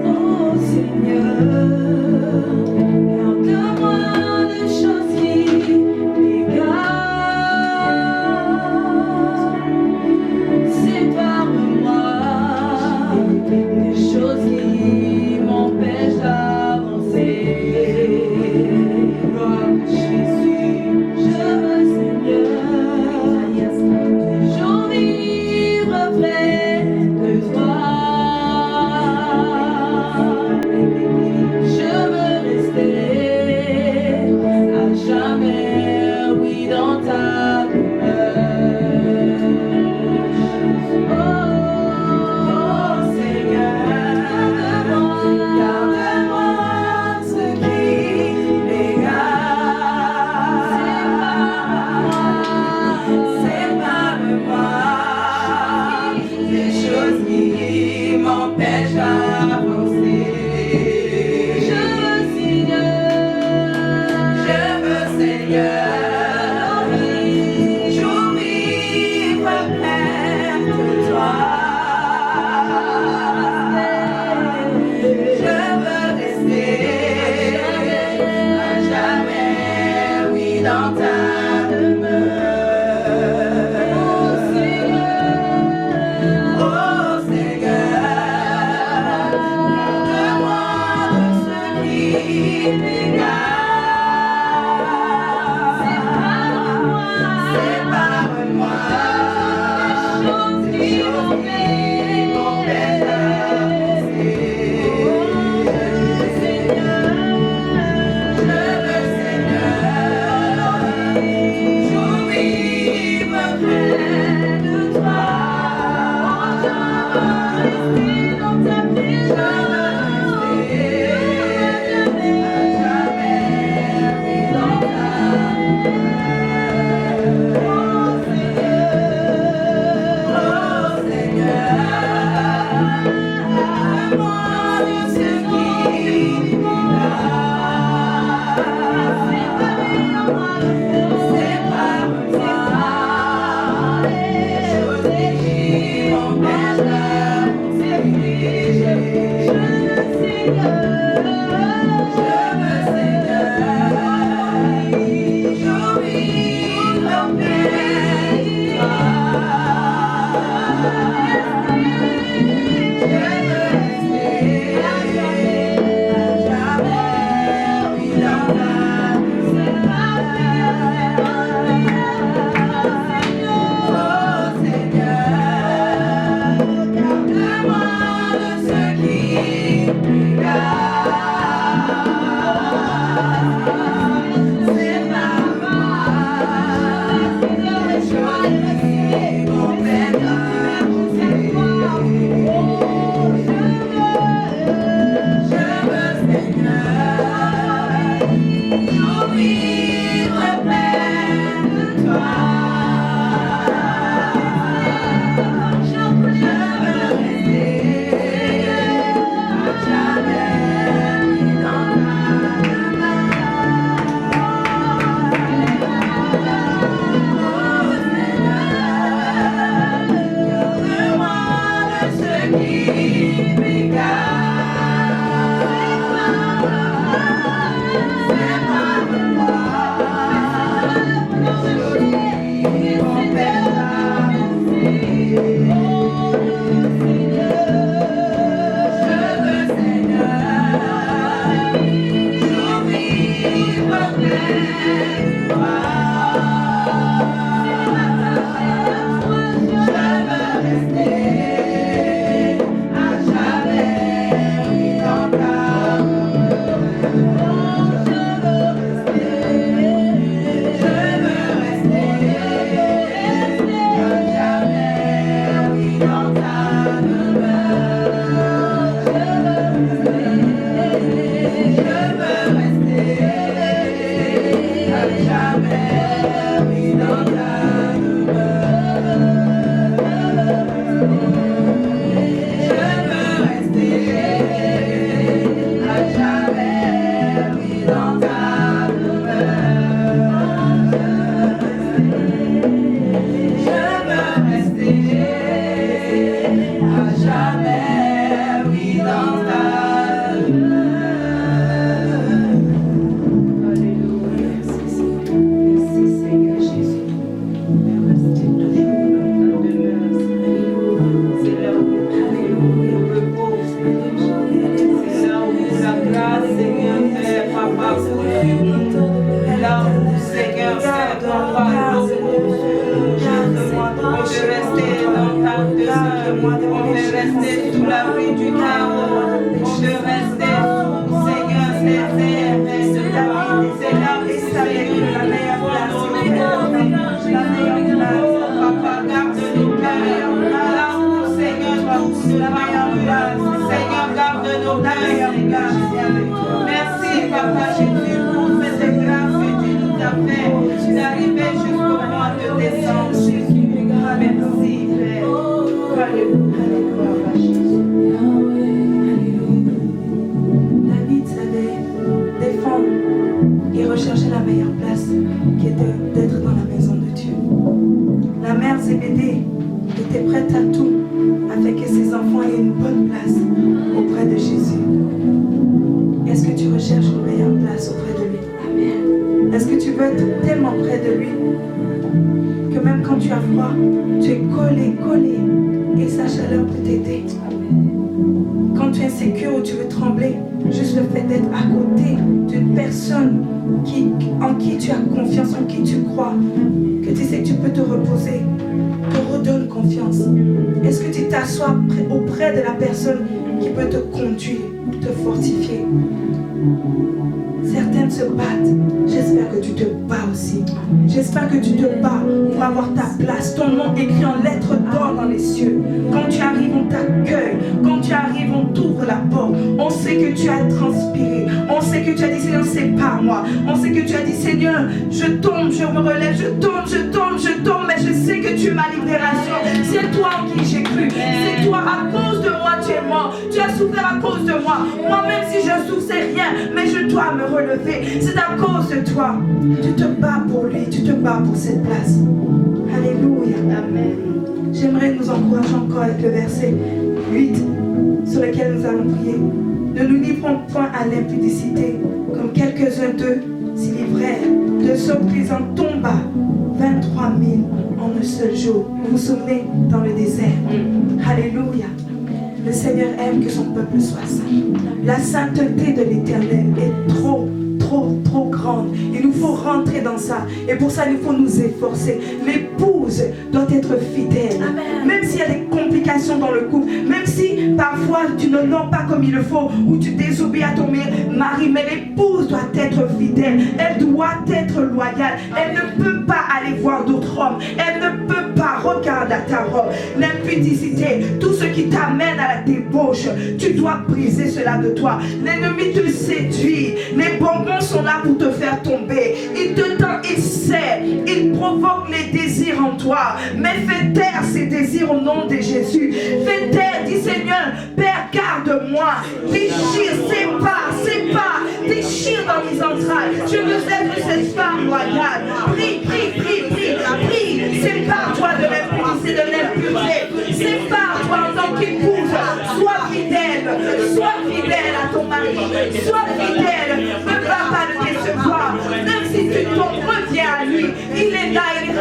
Oh Seigneur, garde-moi des choses qui m'égarent. Sépare-moi des choses qui m'empêchent d'avancer. Gloire à Jésus, je veux Seigneur, toujours vivre près de toi. Je garde, Garde-moi, on veut rester dans ta demeure, on veut rester sous l'abri du chaos, on veut rester sous, Seigneur, tes airs, Seigneur, et avec la meilleure place, la meilleure place, Papa, garde nos cœurs, Seigneur, la meilleure place, Seigneur, garde nos cœurs, merci, Papa Jésus, pour cette grâce que tu nous as fait, d'arriver jusqu'au point de descendre, Jésus. Merci, Père. David savait défendre et rechercher la meilleure place qui était d'être dans la maison de Dieu. La mère Zébédée était prête à tout afin que ses enfants aient une bonne place auprès de Jésus. Est-ce que tu recherches une meilleure place auprès de lui? Amen. Est-ce que tu veux être tellement près de lui que même quand tu as froid, tu es collé et sa chaleur peut t'aider? Quand tu es insécure ou tu veux trembler, juste le fait d'être à côté d'une personne en qui tu as confiance, en qui tu crois, que tu sais que tu peux te reposer, te redonne confiance. Est-ce que tu t'assois auprès de la personne qui peut te conduire, te fortifier? Certaines se battent. J'espère que tu te bats aussi. J'espère que tu te bats pour avoir ta place, ton nom écrit en lettres d'or dans les cieux. Quand tu arrives, on t'accueille. Quand tu arrives, on t'ouvre la porte. On sait que tu as transpiré. On sait que tu as dit, Seigneur, c'est pas moi. On sait que tu as dit, Seigneur, je tombe, je me relève, je tombe, mais je sais que tu m'as libération. C'est toi en qui j'ai cru. C'est toi, à cause de moi, tu es mort. Tu as souffert à cause de moi. Moi, même si je souffre, c'est rien, mais je dois me relever. C'est à cause de toi. Tu te bats pour lui, tu te bats pour cette place. Alléluia. Amen. J'aimerais nous encourager encore avec le verset 8 sur lequel nous allons prier. Ne nous livrons point à l'impudicité, comme quelques-uns d'eux s'y livrèrent, de sorte qu'ils en tomba 23 000 en un seul jour. Vous vous souvenez, dans le désert. Alléluia. Le Seigneur aime que son peuple soit saint. La sainteté de l'Éternel est trop grande. Il nous faut rentrer dans ça. Et pour ça, il faut nous efforcer. L'épouse doit être fidèle. Amen. Même s'il y a des complications dans le couple, même si parfois tu ne l'as pas comme il le faut, ou tu désobéis à ton mari, mais l'épouse doit être fidèle. Elle doit être loyale. Elle ne peut pas aller voir d'autres hommes. Elle ne peut pas regarder à ta robe. L'impudicité, tout ce qui t'amène à la débauche, tu dois briser cela de toi. L'ennemi te séduit. Les bonbons sont là pour te faire tomber. Il te tend, il sait, il provoque les désirs en toi. Mais fais taire ces désirs au nom de Jésus. Fais taire, dis Seigneur, Père, garde-moi. Déchire, sépare, déchire dans mes entrailles. Je veux être cette femme loyale. Prie. Sépare-toi de l'impudicité, de l'impureté. Sépare-toi en tant qu'épouse. Sois fidèle à ton mari. Sois fidèle. Ne va pas le décevoir. Même si tu tombes, reviens à lui. Il est là, il est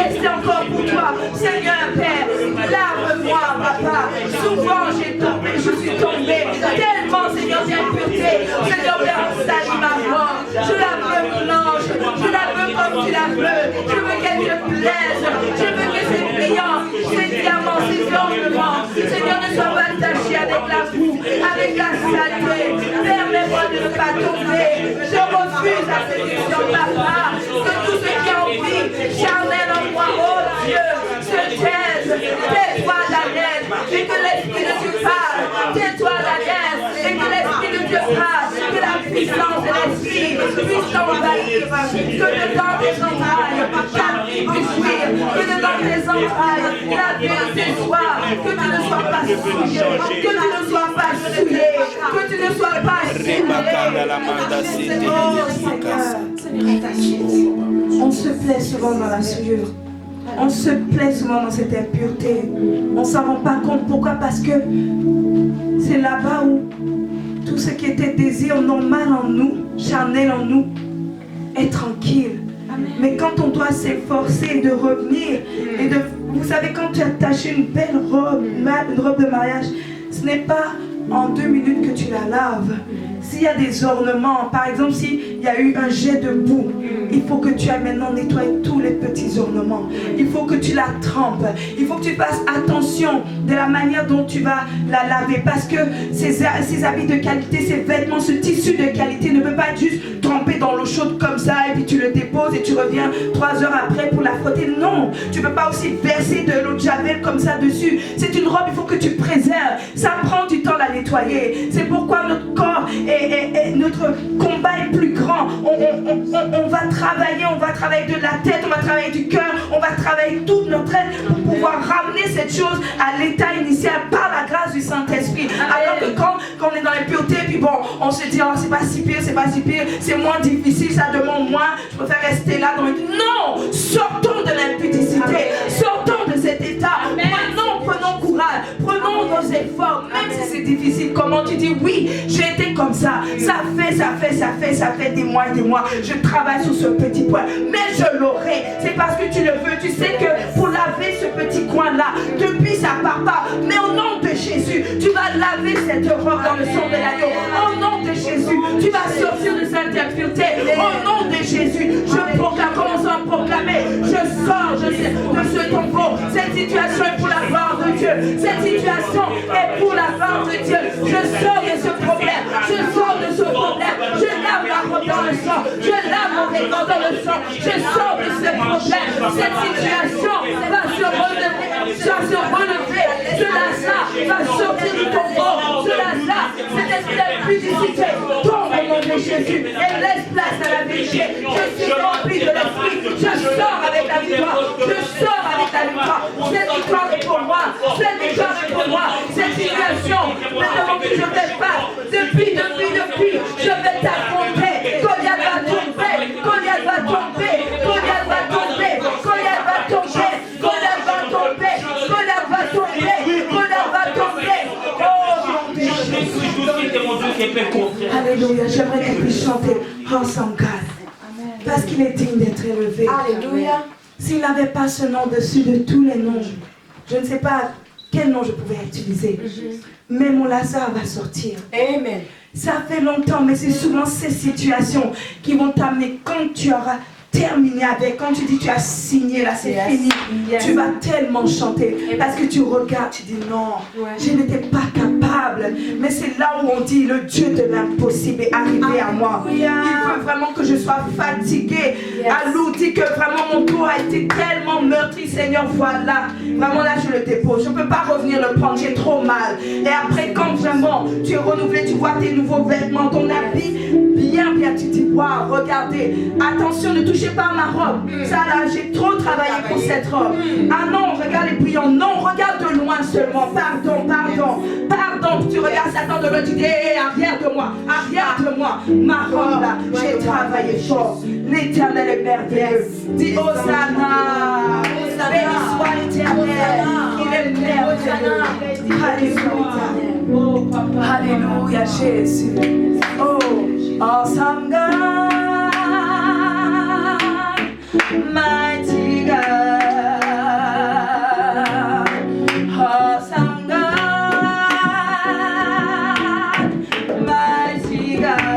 resté encore pour toi. Seigneur Père, lave-moi, Papa. Souvent j'ai tombé, je suis tombée. Tellement, Seigneur, d'impureté. Seigneur Père, salis ma voix. Je la veux blanche. Je la veux comme tu la veux. Je veux qu'elle te plaise. Je veux que ces brillants, ces diamants, ces ornements, Seigneur, ne soient pas tachés avec la boue, avec la saleté. Permets-moi de ne pas tomber. Je refuse la séduction, Papa. Que tout ce qui en vie, charnel en moi, oh Dieu, se taise. Tais-toi, Daniel, et que l'Esprit de Dieu parle. Tais-toi, Daniel, et que l'Esprit de Dieu parle. Que la puissance de l'Esprit puisse t'envahir. Que dedans tes entrailles, ta vie puisse jouir. Que dedans tes entrailles, la vérité soit. Que tu ne sois pas souillé. Que tu ne sois pas souillé. Que tu ne sois pas souillé. On se plaît souvent dans la souillure. On se plaît souvent dans cette impureté. On ne s'en rend pas compte. Pourquoi? Parce que c'est là-bas où tout ce qui était désir normal en nous, charnel en nous, est tranquille. Amen. Mais quand on doit s'efforcer de revenir et de... Vous savez, quand tu attaches une belle robe, une robe de mariage, ce n'est pas en 2 minutes que tu la laves. s'il y a des ornements, par exemple, s'il y a eu un jet de boue, il faut que tu ailles maintenant nettoyer tous les petits ornements. Il faut que tu la trempes. Il faut que tu fasses attention de la manière dont tu vas la laver. Parce que ces habits de qualité, ces vêtements, ce tissu de qualité ne peut pas être juste trempé dans l'eau chaude comme ça et puis tu le déposes et tu reviens 3 heures après pour la frotter. Non, tu ne peux pas aussi verser de l'eau de javel comme ça dessus. C'est une robe, il faut que tu préserves. Ça prend du temps à la nettoyer. C'est pourquoi notre corps et notre combat est plus grand. On va travailler de la tête, on va travailler du cœur, on va travailler toute notre aide pour pouvoir ramener cette chose à l'état initial par la grâce du Saint-Esprit. Alors que quand on est dans l'impureté, puis bon, on se dit, oh, c'est pas si pire, c'est moins difficile, ça demande moins, je préfère rester là dans le... Non! Sortons de l'impudicité, sortons de cet état, prenons courage, prenons nos efforts, même si c'est difficile. Comment tu dis, oui, j'ai été comme ça, ça fait des mois et des mois, je travaille sur ce petit point, mais je l'aurai, c'est parce que tu le veux. Tu sais que pour laver ce petit coin-là, depuis ça part pas, mais au nom de Jésus, tu vas laver cette robe dans le sang de l'agneau. Au nom de Jésus, tu vas sortir de cette impureté. Au nom de Jésus, je proclame, commençons à proclamer, je sors de ce tombeau. Cette situation est pour la gloire de Dieu. Cette situation est pour la gloire de Dieu. Je sors de ce problème. Je sors de ce problème. Je lave la robe dans le sang. Je lave mon vêtement dans le sang. Je sors de ce problème. Cette situation va se relever. Cela va sortir du tombeau. Cela, cette esprit d'impudicité tombe au nom de Jésus et laisse place à la vérité. Je suis rempli de l'esprit. Je sors avec la victoire. Je sors avec la victoire. Cette victoire est pour moi. Cette victoire est pour moi. Cette situation, maintenant que je vais pas, depuis, je vais t'affronter. Goliath va tomber. Goliath va tomber. Goliath va tomber. Goliath va tomber. Goliath va tomber. Goliath va tomber. Goliath va tomber. Oh mon Dieu. Alléluia. J'aimerais qu'on puisse chanter ensemble, God. Parce qu'il est digne d'être élevé. Alléluia. S'il n'avait pas ce nom dessus de tous les noms, je ne sais pas quel nom je pouvais utiliser. Mais mon Lazare va sortir. Amen. Ça fait longtemps, mais c'est souvent ces situations qui vont t'amener quand tu auras terminé avec, quand tu dis tu as signé là, c'est fini. Tu vas tellement chanter parce que tu regardes, tu dis non, je n'étais pas capable. Mais c'est là où on dit le Dieu de l'impossible est arrivé à moi. Il veut vraiment que je sois fatiguée. Alou dit que vraiment mon corps a été tellement meurtri, Seigneur, voilà. Vraiment là je le dépose. Je ne peux pas revenir le prendre, j'ai trop mal. Et après quand vraiment tu es renouvelé, tu vois tes nouveaux vêtements, ton habit, bien, tu dis, waouh, regardez, attention, ne touchez pas ma robe. Ça là, j'ai trop travaillé pour cette robe. Ah non, regarde les brillants. Non, regarde de loin seulement. Pardon. Tu regardes Satan de l'autre, tu dis, hey, arrière de moi. Ma robe là, j'ai travaillé fort. L'Éternel est merveilleux. Dis Hosanna. Béni soit l'Éternel. Il est merveilleux. Alléluia. Alléluia, Jésus. Oh, awesome God, mighty God, awesome God, mighty God,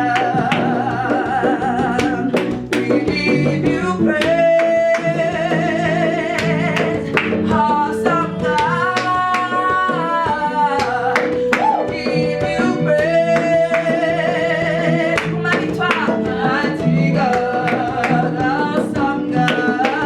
we give you praise, awesome God, we give you praise, pour ma victoire, mighty God, awesome God.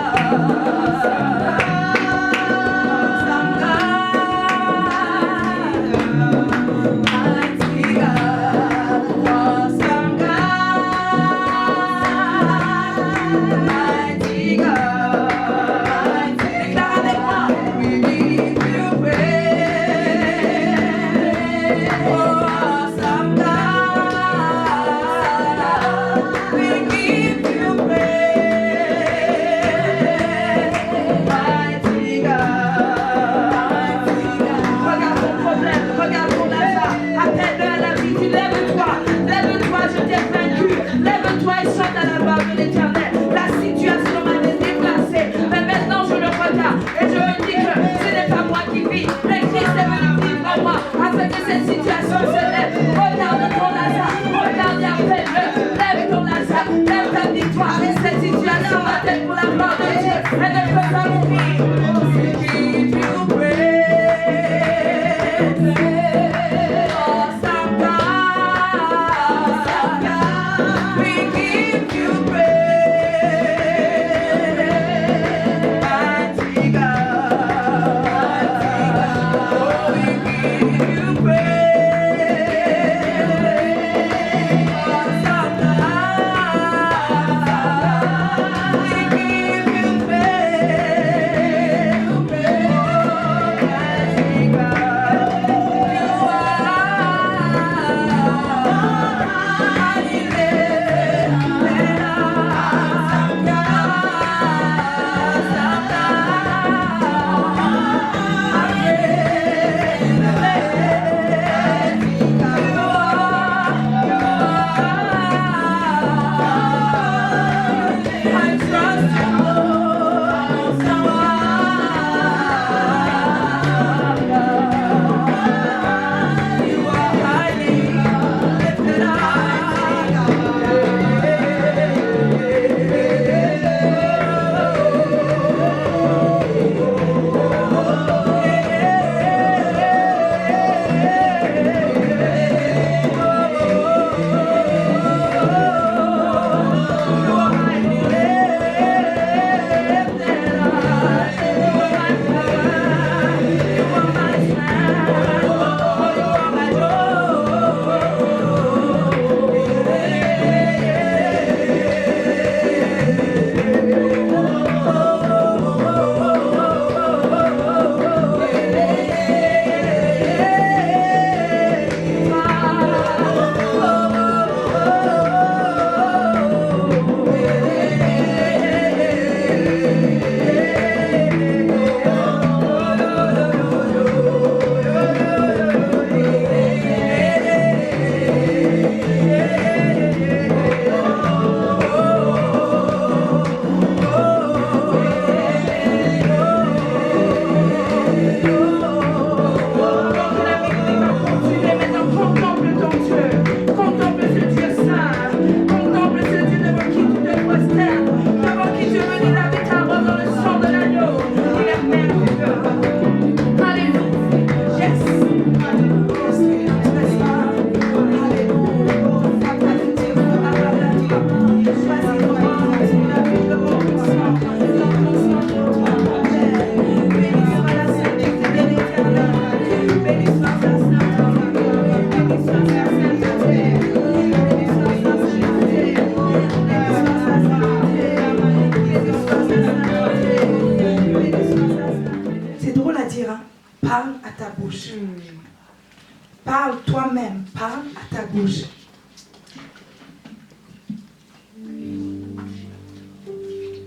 Parle toi-même, parle à ta bouche.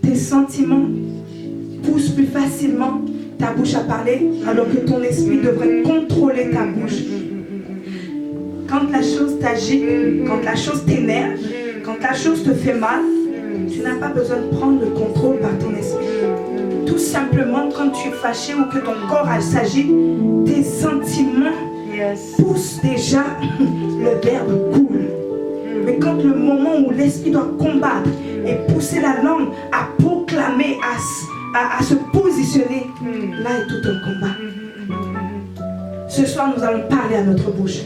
Tes sentiments poussent plus facilement ta bouche à parler, alors que ton esprit devrait contrôler ta bouche. Quand la chose t'agite, quand la chose t'énerve, quand la chose te fait mal, tu n'as pas besoin de prendre le contrôle par ton esprit. Tout simplement, quand tu es fâché ou que ton corps s'agite, tes sentiments poussent déjà, le verbe coule. Mais quand le moment où l'esprit doit combattre et pousser la langue à proclamer, à se positionner, là est tout un combat. Ce soir, nous allons parler à notre bouche.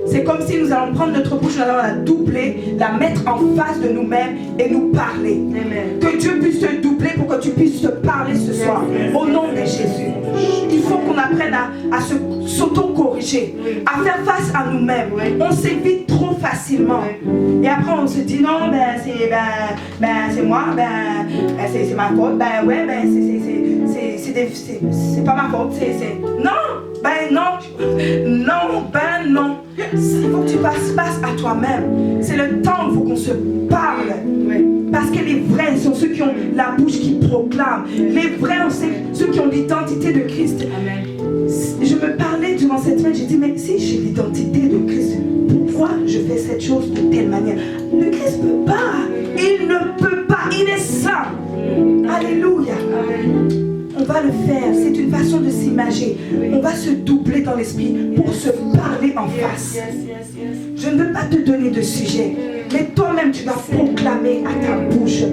C'est comme si nous allons prendre notre bouche, nous allons la doubler, la mettre en face de nous-mêmes et nous parler. Amen. Que Dieu puisse te doubler pour que tu puisses te parler ce soir. Au nom de Jésus. Il faut qu'on apprenne à s'auto-corriger, à faire face à nous-mêmes. On s'évite trop facilement. Et après on se dit non, c'est moi, c'est ma faute, c'est pas ma faute, non. Il faut que tu fasses face à toi-même. C'est le temps où il faut qu'on se parle. Parce que les vrais sont ceux qui ont la bouche qui proclame. Les vrais, c'est ceux qui ont l'identité de Christ. Amen. Je me parlais durant cette semaine, j'ai dit, mais si j'ai l'identité de Christ, pourquoi je fais cette chose de telle manière? Le Christ ne peut pas. Il ne peut pas. Il est saint. Alléluia. Amen. On va le faire, c'est une façon de s'imager. On va se doubler dans l'esprit pour se parler en face. Je ne veux pas te donner de sujet, mais toi-même tu dois proclamer à ta bouche.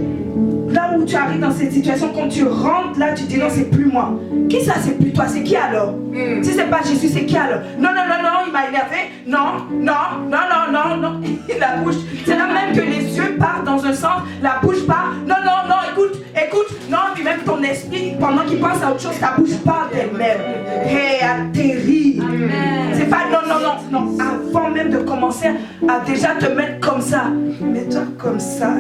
là où tu arrives dans cette situation, quand tu rentres là, tu dis non, c'est plus moi. Qui ça, c'est plus toi? C'est qui alors? Si c'est pas Jésus, c'est qui alors? Non, non, non, non, il m'a énervé. Non, non, non, non, non, non. La bouche, c'est là même que les yeux partent dans un sens, la bouche part. Non, non, non, écoute, écoute. Non, puis même ton esprit, pendant qu'il pense à autre chose, ta bouche parle d'elle-même. Hé, atterris. C'est pas non, non, non, non. Avant même de commencer à déjà te mettre comme ça, mets-toi comme ça.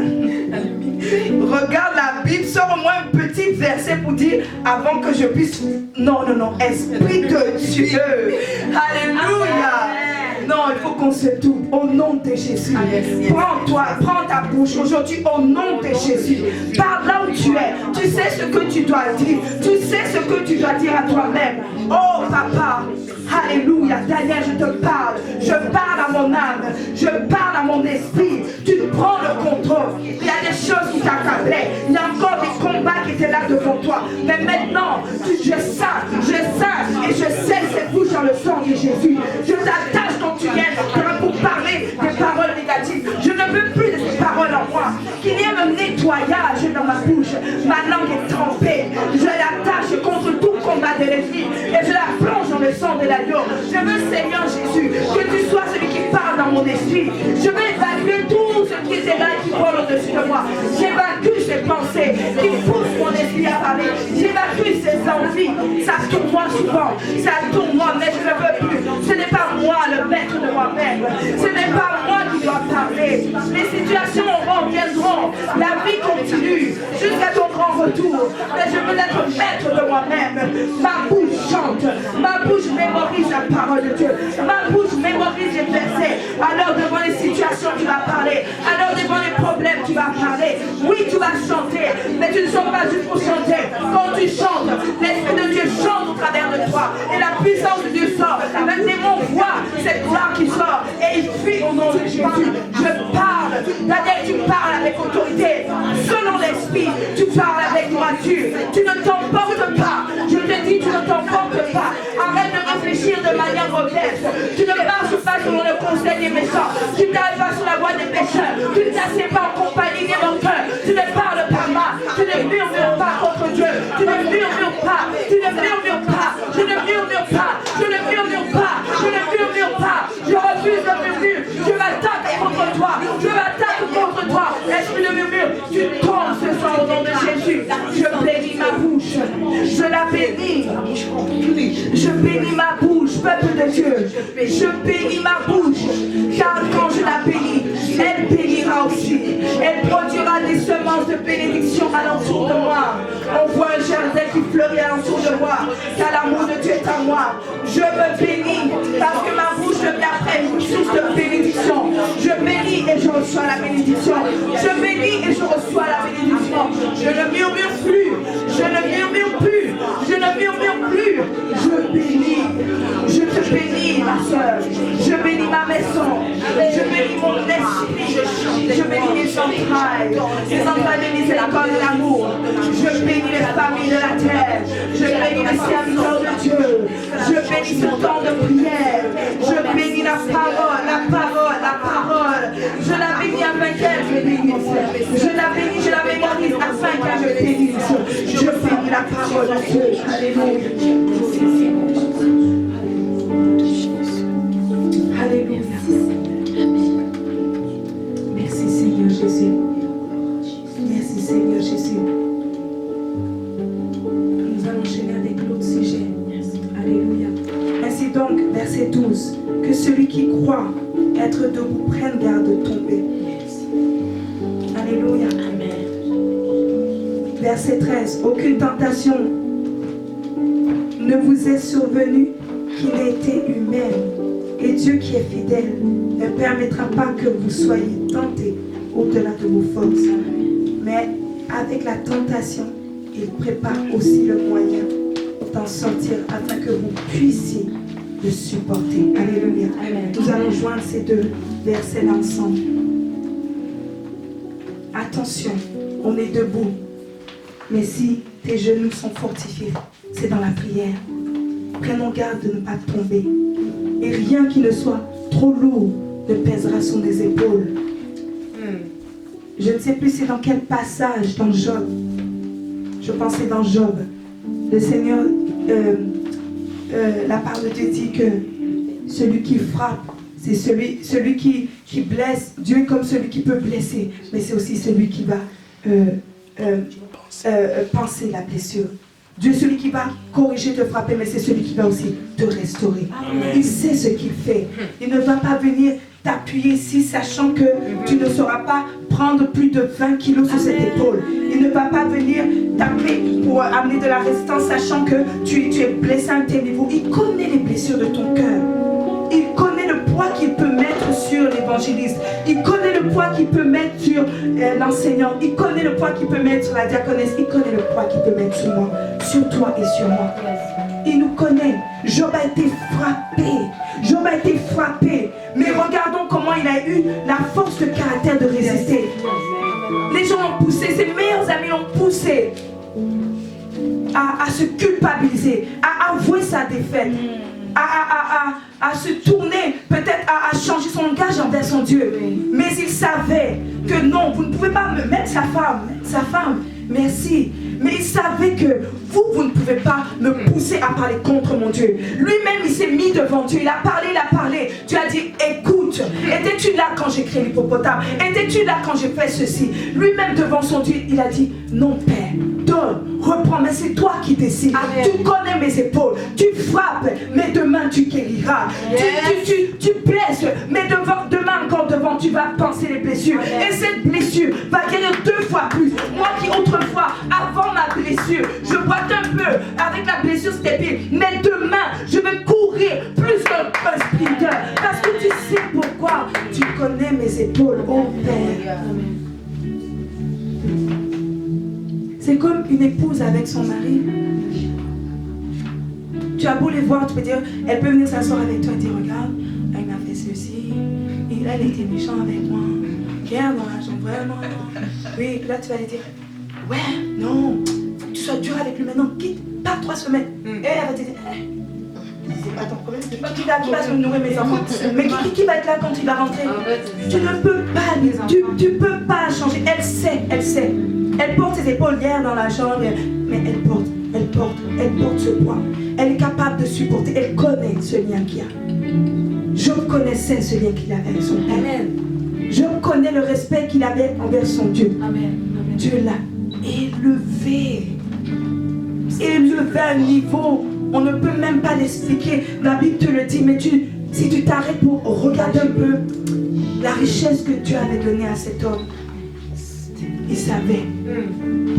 Regarde la Bible, sors au moins un petit verset pour dire avant que je puisse. Non, non, non, Esprit de Dieu. Alléluia. Non, il faut qu'on se tourne au nom de Jésus. Prends-toi, prends ta bouche aujourd'hui au nom de Jésus. Parle là où tu es. Tu sais ce que tu dois dire. Tu sais ce que tu dois dire à toi-même. Oh papa. Alléluia, Daniel, je te parle. Je parle à mon âme. Je parle à mon esprit. Tu prends le contrôle. Il y a des choses qui t'accablaient. Il y a encore des combats qui étaient là devant toi. Mais maintenant, je sens et je sais cette bouche dans le sang de Jésus. Je t'attache quand tu viens pour parler des paroles négatives. Je ne veux plus de ces paroles en moi. Qu'il y ait un nettoyage dans ma bouche. Ma langue est trempée. Je l'attache contre tout combat de l'ennemi. Et je la plonge dans le sang de l'agneau. Je veux, Seigneur Jésus, que tu sois celui qui parle dans mon esprit. Je veux évacuer tout ce qui est là et qui vole au-dessus de moi. J'évacue ces pensées qui poussent mon esprit à parler. J'évacue ces envies. Ça tourne moi souvent. Ça tourne moi, mais je ne veux plus. Ce n'est pas moi le maître de moi-même. Ce n'est pas moi qui dois parler. Les situations reviendront. La vie continue jusqu'à ton grand retour. Mais je veux être maître de moi-même. Ma bouche chante. Ma bouche mémorise la parole de Dieu. Ma bouche mémorise les versets. Alors devant les situations, tu vas parler. Alors devant les problèmes, tu vas parler. Oui, tu vas chanter. Mais tu ne sors pas juste pour chanter. Quand tu chantes, l'Esprit de Dieu chante au travers de toi. Et la puissance de Dieu sort. Le démon voit cette gloire qui sort. Et il fuit au nom de Jésus. Je parle. Daniel, tu parles avec autorité. Selon l'Esprit, tu parles avec droiture. Tu ne t'emportes pas. Je te dis, tu ne t'emportes pas. Arrête de réfléchir de manière mauvaise. Tu ne marches pas selon le conseil des méchants. Tu n'arrives pas sur la voie des pécheurs. Tu ne t'assieds pas en compagnie des menteurs. Tu ne parles pas mal. Tu ne murmures pas contre Dieu. Tu ne murmures pas. Tu ne murmures pas. Je ne murmure pas. Je ne murmure pas. Je ne murmure pas. Je refuse le murmure. Je m'attaque contre toi. Je m'attaque contre toi. Esprit de murmure, tu tombes ce soir au nom de Jésus. Je bénis ma bouche. Je la bénis. Je bénis ma bouche, peuple de Dieu. Je bénis ma bouche. Car quand je la bénis, elle bénira aussi. Elle produira des semences de bénédiction alentour de moi. On voit un jardin qui fleurit alentour de moi. Car l'amour de Dieu est en moi. Je me bénis parce que ma bouche devient après une source de bénédiction. Je bénis et je reçois la bénédiction. Je bénis et je reçois la bénédiction. Je ne murmure plus. Je ne murmure plus. Je ne murmure plus. Je bénis. Je te bénis, ma soeur. Je bénis ma maison. Je bénis mon esprit. Je bénis mes entrailles. Les entrailles de miséricorde et d'amour. Je bénis les familles de la terre. Je bénis les serviteurs de Dieu. Je bénis ce temps de prière. Je bénis la parole, la parole, la parole. Je la bénis afin qu'elle me bénisse. Je la bénis, je la mémorise afin qu'elle me bénisse. Je bénis la parole de Dieu. Alléluia. Alléluia. Merci Seigneur Jésus. Merci Seigneur Jésus. Nous allons enchaîner avec l'autre sujet. Alléluia. Ainsi donc, verset 12, que celui qui croit être debout prenne garde de tomber. Alléluia. Amen. Verset 13, aucune tentation ne vous est survenue qui n'ait été humaine. Et Dieu qui est fidèle ne permettra pas que vous soyez tentés au-delà de vos forces. Mais avec la tentation, il prépare aussi le moyen d'en sortir afin que vous puissiez le supporter. Alléluia. Amen. Nous allons joindre ces deux versets ensemble. Attention, on est debout. Mais si tes genoux sont fortifiés, c'est dans la prière. Prenons garde de ne pas tomber. Et rien qui ne soit trop lourd ne pèsera sur les épaules. Je ne sais plus c'est dans quel passage dans Job. Je pensais dans Job. Le Seigneur, la parole de Dieu dit que celui qui frappe, c'est celui qui blesse. Dieu est comme celui qui peut blesser, mais c'est aussi celui qui va penser la blessure. Dieu est celui qui va corriger, te frapper, mais c'est celui qui va aussi te restaurer. Amen. Il sait ce qu'il fait. Il ne va pas venir t'appuyer ici, sachant que tu ne sauras pas prendre plus de 20 kilos sur cette épaule. Il ne va pas venir taper pour amener de la résistance, sachant que tu es blessé à un tel niveau. Il connaît les blessures de ton cœur. Il connaît le poids qu'il peut mettre sur l'évangéliste. Il connaît le poids qu'il peut mettre sur l'enseignant. Il connaît le poids qu'il peut mettre sur la diaconesse. Il connaît le poids qu'il peut mettre sur moi, sur toi et sur moi. Il nous connaît. Job a été frappé. Job a été frappé. Mais regardons comment il a eu la force de caractère de résister. Les gens l'ont poussé, ses meilleurs amis l'ont poussé à se culpabiliser, à avouer sa défaite. À se tourner, peut-être à changer son langage envers son Dieu. Mais il savait que non, vous ne pouvez pas me mettre sa femme, merci. Mais il savait que vous ne pouvez pas me pousser à parler contre mon Dieu. Lui-même, il s'est mis devant Dieu. Il a parlé. Tu as dit, écoute, étais-tu là quand j'ai créé l'hippopotame? Étais-tu là quand j'ai fait ceci? Lui-même devant son Dieu, il a dit, non Père, donne, reprends, mais c'est toi qui décides. Amen. Tu connais mes épaules, tu frappes, mais demain tu guériras. Yes. Tu blesses, mais demain encore devant, tu vas penser les blessures. Amen. Et cette blessure va guérir 2 fois plus. Moi qui autrefois, avant ma blessure, je boite un peu, avec la blessure c'était pire. Mais demain, je vais courir plus qu'un sprinter. Parce que tu sais pourquoi. Tu connais mes épaules, oh Père. Amen. C'est comme une épouse avec son mari. Tu as beau les voir, tu peux dire, elle peut venir s'asseoir avec toi et dire, regarde, elle m'a fait ceci, elle était méchant avec moi, regarde dans la chambre, vraiment. Oui, là tu vas lui dire, ouais, non, faut que tu sois dur avec lui maintenant, quitte, pas 3 semaines. Et elle va te dire, c'est pas ton problème, qui va se nourrir mes enfants. Mais qui va être là quand il va rentrer? Tu ne peux pas, tu peux pas changer. Elle sait. Elle porte ses épaules hier dans la chambre, mais elle porte ce poids. Elle est capable de supporter, elle connaît ce lien qu'il y a. Job connaissait ce lien qu'il avait avec son Père. Amen. Job connaît le respect qu'il avait envers son Dieu. Amen. Dieu l'a élevé à un niveau, on ne peut même pas l'expliquer. La Bible te le dit, mais si tu t'arrêtes pour regarder un peu la richesse que Dieu avait donnée à cet homme, il savait.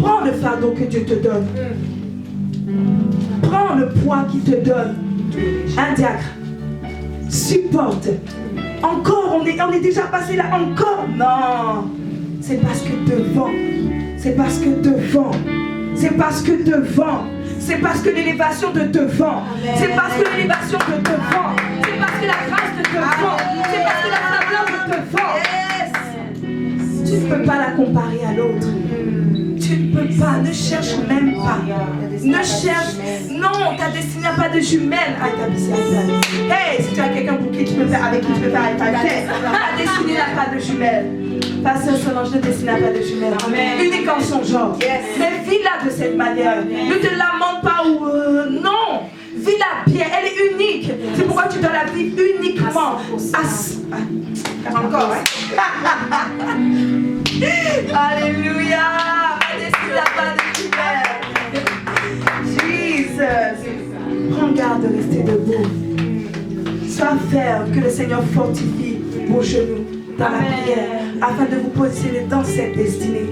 Prends le fardeau que Dieu te donne. Prends le poids qu'il te donne. Un diacre. Supporte. Encore, on est déjà passé là. Encore. Non. C'est parce que devant. C'est parce que l'élévation de devant. C'est parce que l'élévation de devant. C'est parce que la grâce de devant. C'est parce que la faveur de devant. Tu ne peux pas la comparer à l'autre. Tu ne peux pas, ne cherche même pas. Non, ta destinée n'a pas de jumelles à ta. Hey, si tu as quelqu'un avec qui tu peux faire ta destinée n'a pas de jumelles. Pasteur Solange, ta destinée n'a pas de jumelles. Unique en son genre. Mais vis-la de cette manière. Ne te lamente pas ou non. Vis-la bien, elle est unique. C'est pourquoi tu dois la vivre uniquement. Encore, hein? Alléluia. Jesus. Prends garde de rester debout. Sois ferme, que le Seigneur fortifie vos genoux dans la prière, afin de vous positionner dans cette destinée.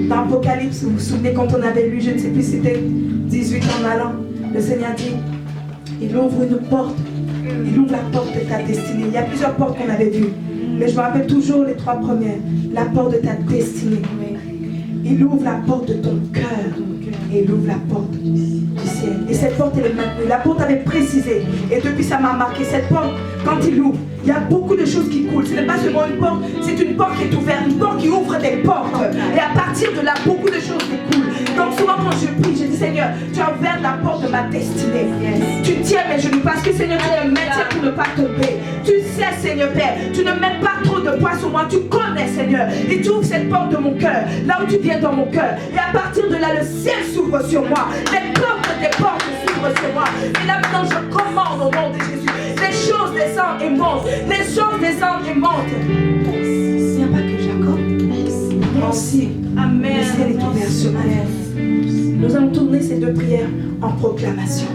Dans l'Apocalypse, vous vous souvenez quand on avait lu, je ne sais plus si c'était 18 en allant, le Seigneur dit, il ouvre une porte, il ouvre la porte de ta destinée. Il y a plusieurs portes qu'on avait vues, mais je me rappelle toujours les 3 premières. La porte de ta destinée. Il ouvre la porte de ton cœur et il ouvre la porte du ciel. Et cette porte, elle est maintenue. La porte avait précisé. Et depuis, ça m'a marqué. Cette porte, quand il l'ouvre, il y a beaucoup de choses qui coulent. Ce n'est pas seulement une porte, c'est une porte qui est ouverte, une porte qui ouvre des portes. Et à partir de là, beaucoup de choses découlent. Donc souvent quand je prie, je dis Seigneur, tu as ouvert la porte de ma destinée. Tu tiens mes genoux parce que Seigneur, tu es un maître pour ne pas tomber. Tu sais sais, Seigneur Père, tu ne mets pas trop de poids sur moi. Tu connais, Seigneur. Et tu ouvres cette porte de mon cœur, là où tu viens dans mon cœur. Et à partir de là, le ciel s'ouvre sur moi. Les portes des portes s'ouvrent sur moi. Et là maintenant, je commande au nom de Jésus. Les choses descendent et montent. Les choses descendent et montent. Il n'y a pas que Jacob. Moi aussi. Amen. Le ciel est ouvert sur ma vie. Nous allons tourner ces deux prières en proclamation.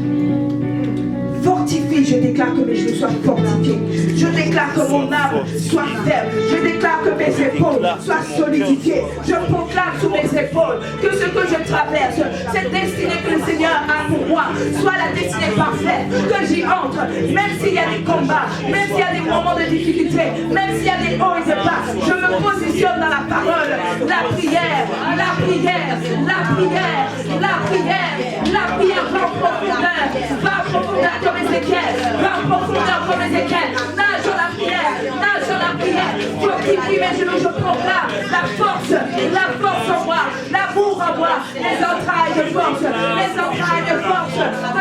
Fortifie, je déclare que mes genoux soient fortifiés. Je déclare que mon âme soit ferme. Je déclare que mes épaules soient solidifiées. Je proclame sous mes épaules que ce que je traverse, cette destinée que le Seigneur a pour moi, soit la destinée parfaite, que j'y entre, même s'il y a des combats, même s'il y a des moments de difficulté, même s'il y a des hauts et des bas, je me positionne dans la parole, la prière, la prière, la prière, la prière, la prière va en profondeur comme Ézéchiel, va en profondeur comme Ézéchiel, nage dans la prière, fortifie mes genoux, je proclame la force en moi, l'amour en moi, les entrailles de force, que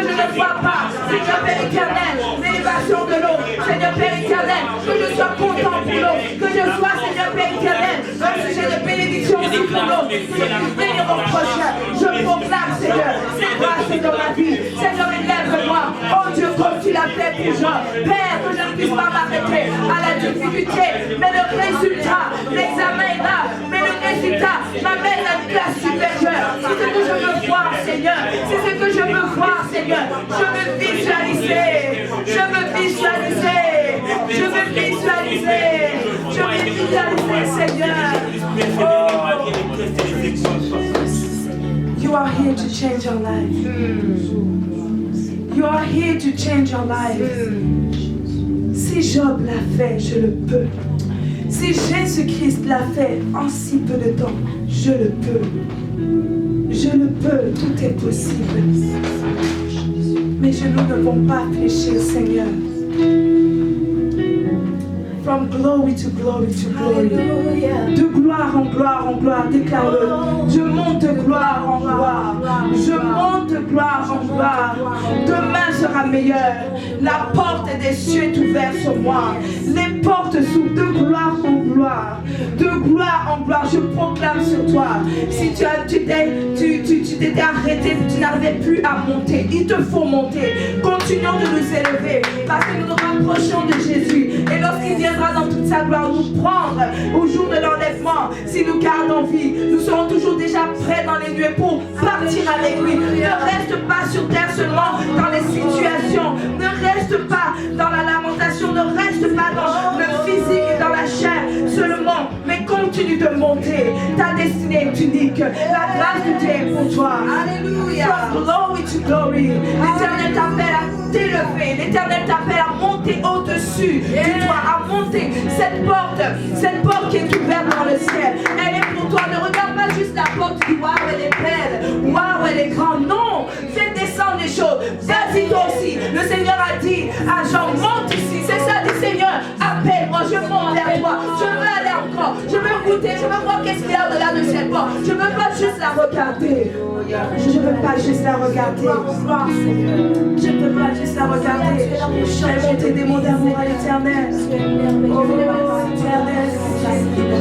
je ne vois pas, Seigneur Père éternel, l'élévation de l'eau, Seigneur Père éternel, que je sois content pour l'eau, que je sois, Seigneur Père éternel, un sujet de bénédiction aussi pour l'eau, que je puisse bénir mon prochain, je proclame, Seigneur, c'est grâce dans ma vie, Seigneur, élève-moi, oh Dieu, comme tu l'as fait pour moi, Père, que je ne puisse pas m'arrêter à la difficulté, mais le résultat, l'examen est là, mais le résultat m'amène à une classe supérieure. C'est ce que je veux voir, Seigneur. C'est ce que je veux voir, Seigneur. Je veux visualiser. Je veux visualiser. Je veux visualiser. Je veux visualiser, Seigneur. Oh. You are here to change your life. You are here to change your life. Si Job l'a fait, je le peux. Si Jésus-Christ l'a fait en si peu de temps, je le peux. Je le peux, tout est possible. Mes genoux ne vont pas fléchir, Seigneur. From glory to glory to glory. De gloire en gloire en gloire, déclare-le. Je monte de gloire en gloire. Je monte de gloire en gloire. Demain sera meilleur. La porte des cieux est ouverte sur moi. Les portes s'ouvrent de gloire en gloire. De gloire en gloire, je proclame sur toi. Si tu t'étais arrêté, tu n'arrivais plus à monter. Il te faut monter. Continuons de nous élever parce que nous nous rapprochons de Jésus. Et lorsqu'il viendra dans toute sa gloire nous prendre au jour de l'enlèvement, si nous gardons vie, nous serons toujours déjà prêts dans les nuées pour partir avec lui. Ne reste pas sur terre seulement dans les situations. Ne reste pas dans la lamentation. Ne reste pas dans le physique et dans la chair seulement, mais continue de monter. Ta destinée est unique. La grâce de Dieu est pour toi. Alléluia. From glory to glory. L'Éternel t'appelle à t'élever. L'Éternel t'appelle à monter au-dessus de toi, à monter cette porte qui est ouverte dans le ciel. Elle est pour toi. Ne regarde pas juste la porte, tu dis waouh, elle est belle, waouh, elle est grande. Non, fais descendre les choses. Vas-y toi aussi. Le Seigneur a dit à Jean, monte ici. C'est ça, dit Seigneur, appelle-moi, je monte vers toi. Je veux aller encore. Je veux goûter, je veux voir qu'est-ce qu'il y a au-delà de cette porte. Je ne veux pas juste la regarder. Je ne veux pas juste la regarder. Je ne peux pas juste la regarder. Je vais monter des mots d'amour à l'Éternel. Oh, l'Éternel.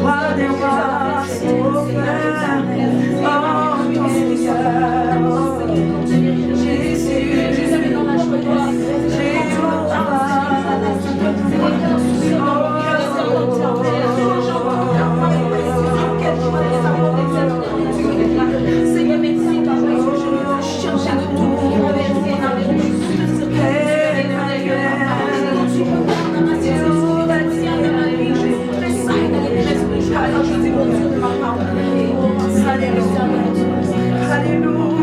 Roi des rois. Oh, Seigneur, merci parce que je veux changer de tout. Alléluia.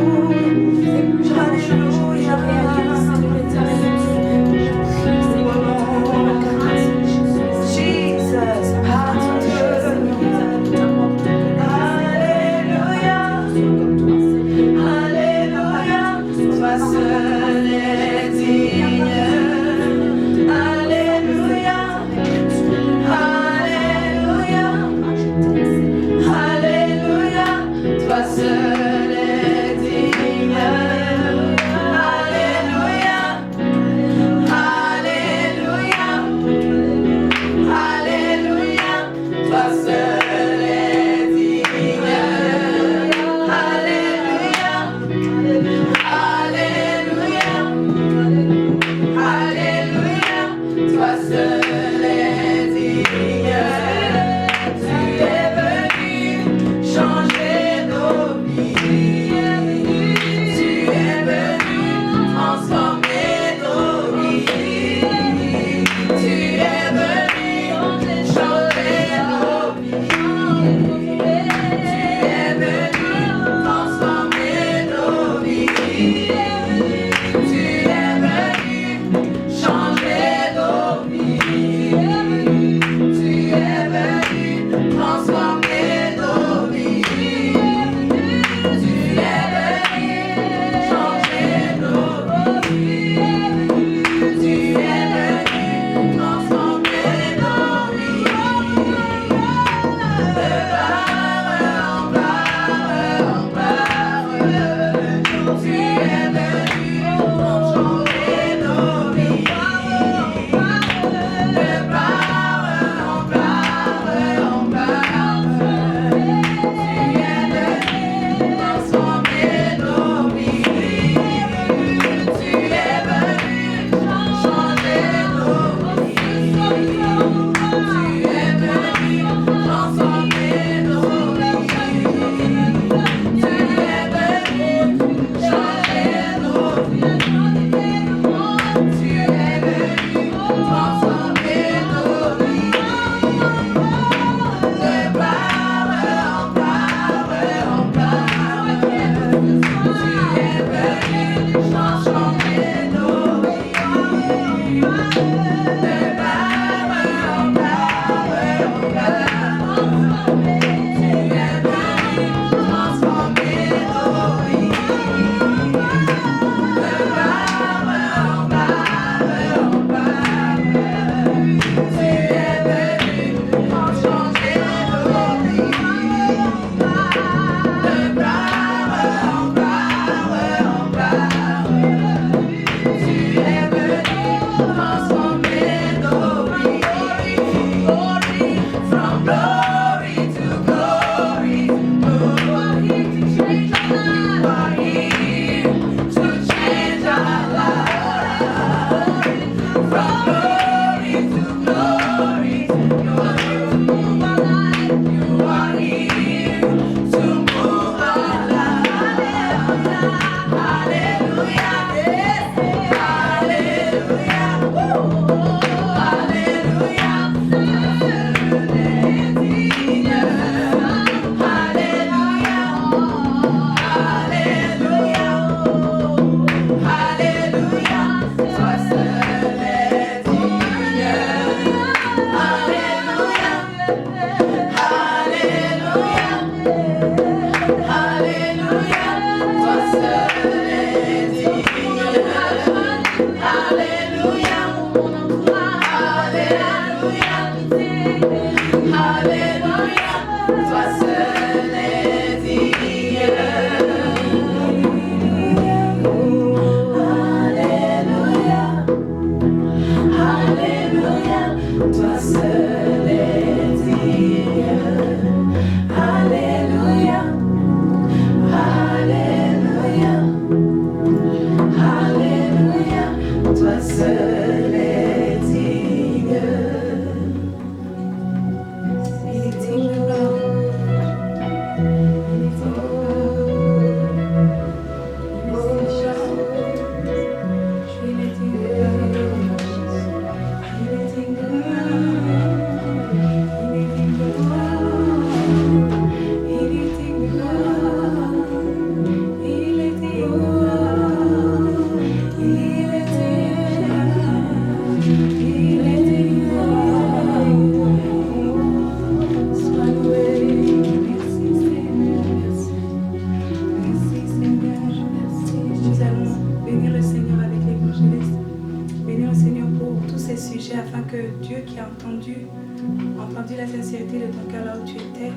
entendu la sincérité de ton cœur là où tu étais,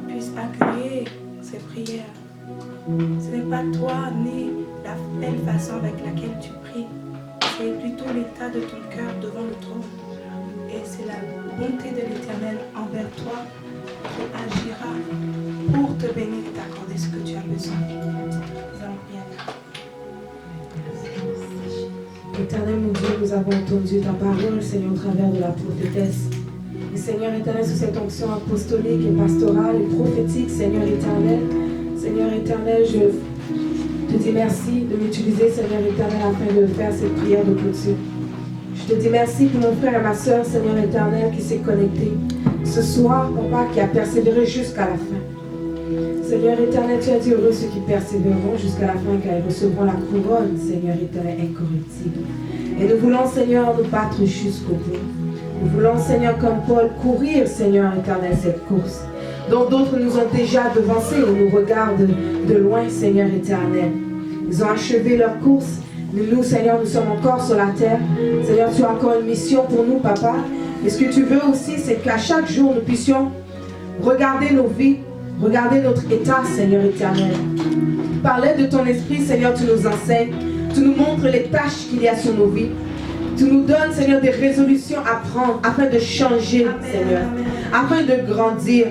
puisse accueillir ces prières. Ce n'est pas toi ni la belle façon avec laquelle tu pries, c'est plutôt l'état de ton cœur devant le trône. Et c'est la bonté de l'Éternel envers toi qui agira pour te bénir et t'accorder ce que tu as besoin. Nous allons prier. Éternel mon Dieu, nous avons entendu ta parole, Seigneur, au travers de la prophétesse. Et Seigneur éternel, sous cette onction apostolique et pastorale et prophétique, Seigneur éternel, je te dis merci de m'utiliser, Seigneur éternel, afin de faire cette prière de clôture. Je te dis merci pour mon frère et ma soeur, Seigneur éternel, qui s'est connecté ce soir, Papa, qui a persévéré jusqu'à la fin. Seigneur éternel, tu as dit heureux ceux qui persévéreront jusqu'à la fin, car ils recevront la couronne, Seigneur éternel, incorruptible. Et nous voulons, Seigneur, nous battre jusqu'au bout. Nous voulons, Seigneur, comme Paul, courir, Seigneur éternel, cette course, dont d'autres nous ont déjà devancés et nous regardent de loin, Seigneur éternel. Ils ont achevé leur course. Nous, Seigneur, nous sommes encore sur la terre. Seigneur, tu as encore une mission pour nous, Papa. Et ce que tu veux aussi, c'est qu'à chaque jour, nous puissions regarder nos vies, regarder notre état, Seigneur éternel. Par l'aide de ton esprit, Seigneur, tu nous enseignes. Tu nous montres les tâches qu'il y a sur nos vies. Tu nous donnes, Seigneur, des résolutions à prendre afin de changer, Seigneur. Afin de grandir.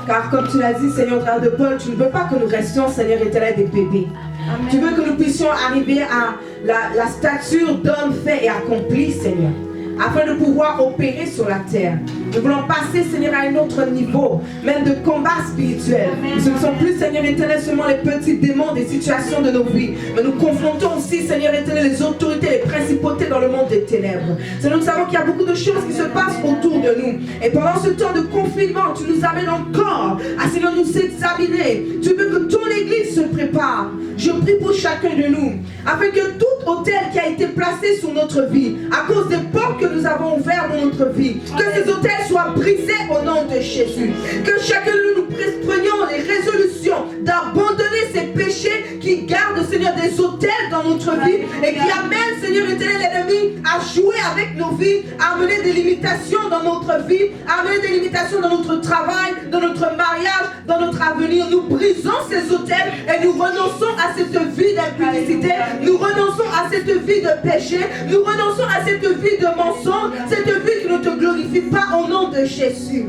Car comme tu l'as dit, Seigneur, au travers de Paul, tu ne veux pas que nous restions, Seigneur éternel, des bébés. Amen. Tu veux que nous puissions arriver à la stature d'homme fait et accompli, Seigneur, afin de pouvoir opérer sur la terre. Nous voulons passer, Seigneur, à un autre niveau, même de combat spirituel. Nous ne sommes plus, Seigneur éternel, seulement les petits démons des situations de nos vies, mais nous confrontons aussi, Seigneur éternel, les autorités, les principautés dans le monde des ténèbres. Seigneur, nous savons qu'il y a beaucoup de choses qui se passent autour de nous. Et pendant ce temps de confinement, tu nous amènes encore à, Seigneur, nous examiner. Tu veux que ton Église se prépare. Je prie pour chacun de nous, afin que tout autel qui a été placé sur notre vie, à cause des portes que nous avons ouvertes dans notre vie, que ces autels soient brisés au nom de Jésus. Que chacun de nous prenions les résolutions d'abandonner ces péchés qui gardent, Seigneur, des autels dans notre vie et qui amènent, Seigneur éternel, l'ennemi à jouer avec nos vies, à amener des limitations dans notre vie, à amener des limitations dans notre travail, dans notre mariage, dans notre avenir. Nous brisons ces autels et nous renonçons à cette vie d'impudicité, nous renonçons à cette vie de péché, nous renonçons à cette vie de mensonge, cette vie qui ne te glorifie pas au nom de Jésus.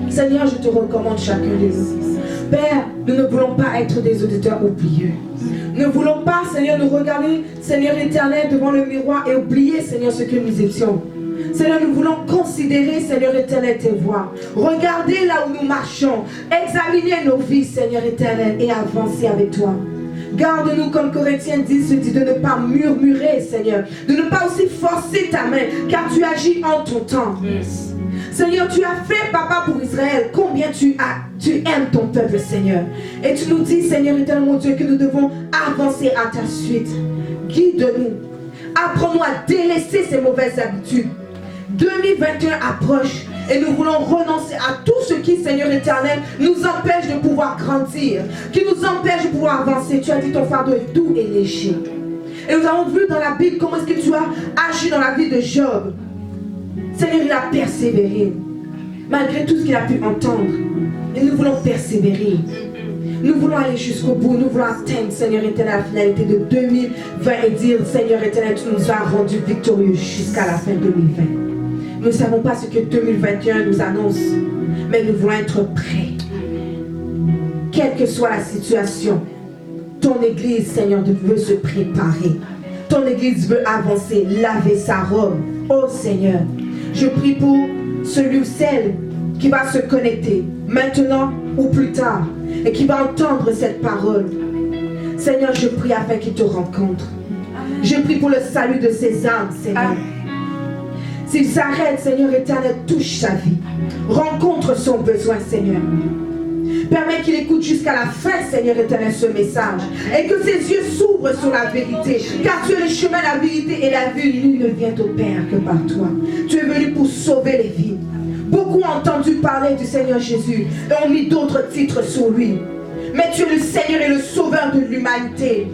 Seigneur, je te recommande chacun de nous. Père, nous ne voulons pas être des auditeurs oublieux. Nous ne voulons pas, Seigneur, nous regarder, Seigneur éternel, devant le miroir et oublier, Seigneur, ce que nous étions. Seigneur, nous voulons considérer, Seigneur éternel, tes voies. Regarder là où nous marchons. Examiner nos vies, Seigneur éternel, et avancer avec toi. Garde-nous, comme Corinthiens 10 se dit, de ne pas murmurer, Seigneur. De ne pas aussi forcer ta main, car tu agis en ton temps. Yes. Seigneur, tu as fait, Papa, pour Israël, combien tu aimes ton peuple, Seigneur. Et tu nous dis, Seigneur éternel, mon Dieu, que nous devons avancer à ta suite. Guide-nous. Apprends-nous à délaisser ces mauvaises habitudes. 2021 approche et nous voulons renoncer à tout ce qui, Seigneur éternel, nous empêche de pouvoir grandir, qui nous empêche de pouvoir avancer. Tu as dit ton fardeau est doux et léger. Et nous avons vu dans la Bible comment est-ce que tu as agi dans la vie de Job. Seigneur, il a persévéré malgré tout ce qu'il a pu entendre. Et nous voulons persévérer. Nous voulons aller jusqu'au bout. Nous voulons atteindre, Seigneur éternel, la finalité de 2020 et dire, Seigneur éternel, tu nous as rendus victorieux jusqu'à la fin 2020. Nous ne savons pas ce que 2021 nous annonce, mais nous voulons être prêts. Quelle que soit la situation, ton Église, Seigneur, veut se préparer. Ton Église veut avancer, laver sa robe. Oh Seigneur, je prie pour celui ou celle qui va se connecter, maintenant ou plus tard, et qui va entendre cette parole. Seigneur, je prie afin qu'il te rencontre. Je prie pour le salut de ses âmes, Seigneur. S'il s'arrête, Seigneur éternel, touche sa vie. Rencontre son besoin, Seigneur. Permets qu'il écoute jusqu'à la fin, Seigneur éternel, ce message. Et que ses yeux s'ouvrent sur la vérité. Car tu es le chemin, la vérité et la vie. Nul ne vient au Père que par toi. Tu es venu pour sauver les vies. Beaucoup ont entendu parler du Seigneur Jésus et ont mis d'autres titres sur lui. Mais tu es le Seigneur et le Sauveur de l'humanité.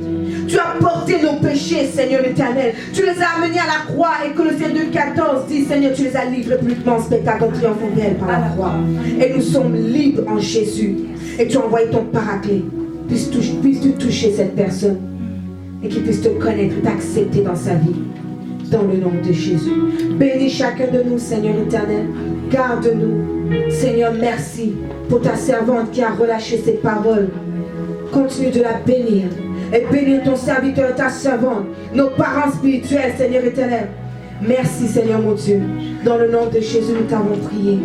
Tu as porté nos péchés, Seigneur éternel. Tu les as amenés à la croix. Et Colossiens 2,14 dit, Seigneur, tu les as livrés publiquement en spectacle triomphal par la croix. Et nous sommes libres en Jésus. Et tu as envoyé ton paraclet. Puisses-tu toucher cette personne et qu'il puisse te connaître, t'accepter dans sa vie. Dans le nom de Jésus. Bénis chacun de nous, Seigneur éternel. Garde-nous. Seigneur, merci pour ta servante qui a relâché ses paroles. Continue de la bénir. Et bénir ton serviteur et ta servante. Nos parents spirituels, Seigneur éternel. Merci, Seigneur mon Dieu. Dans le nom de Jésus, nous t'avons prié.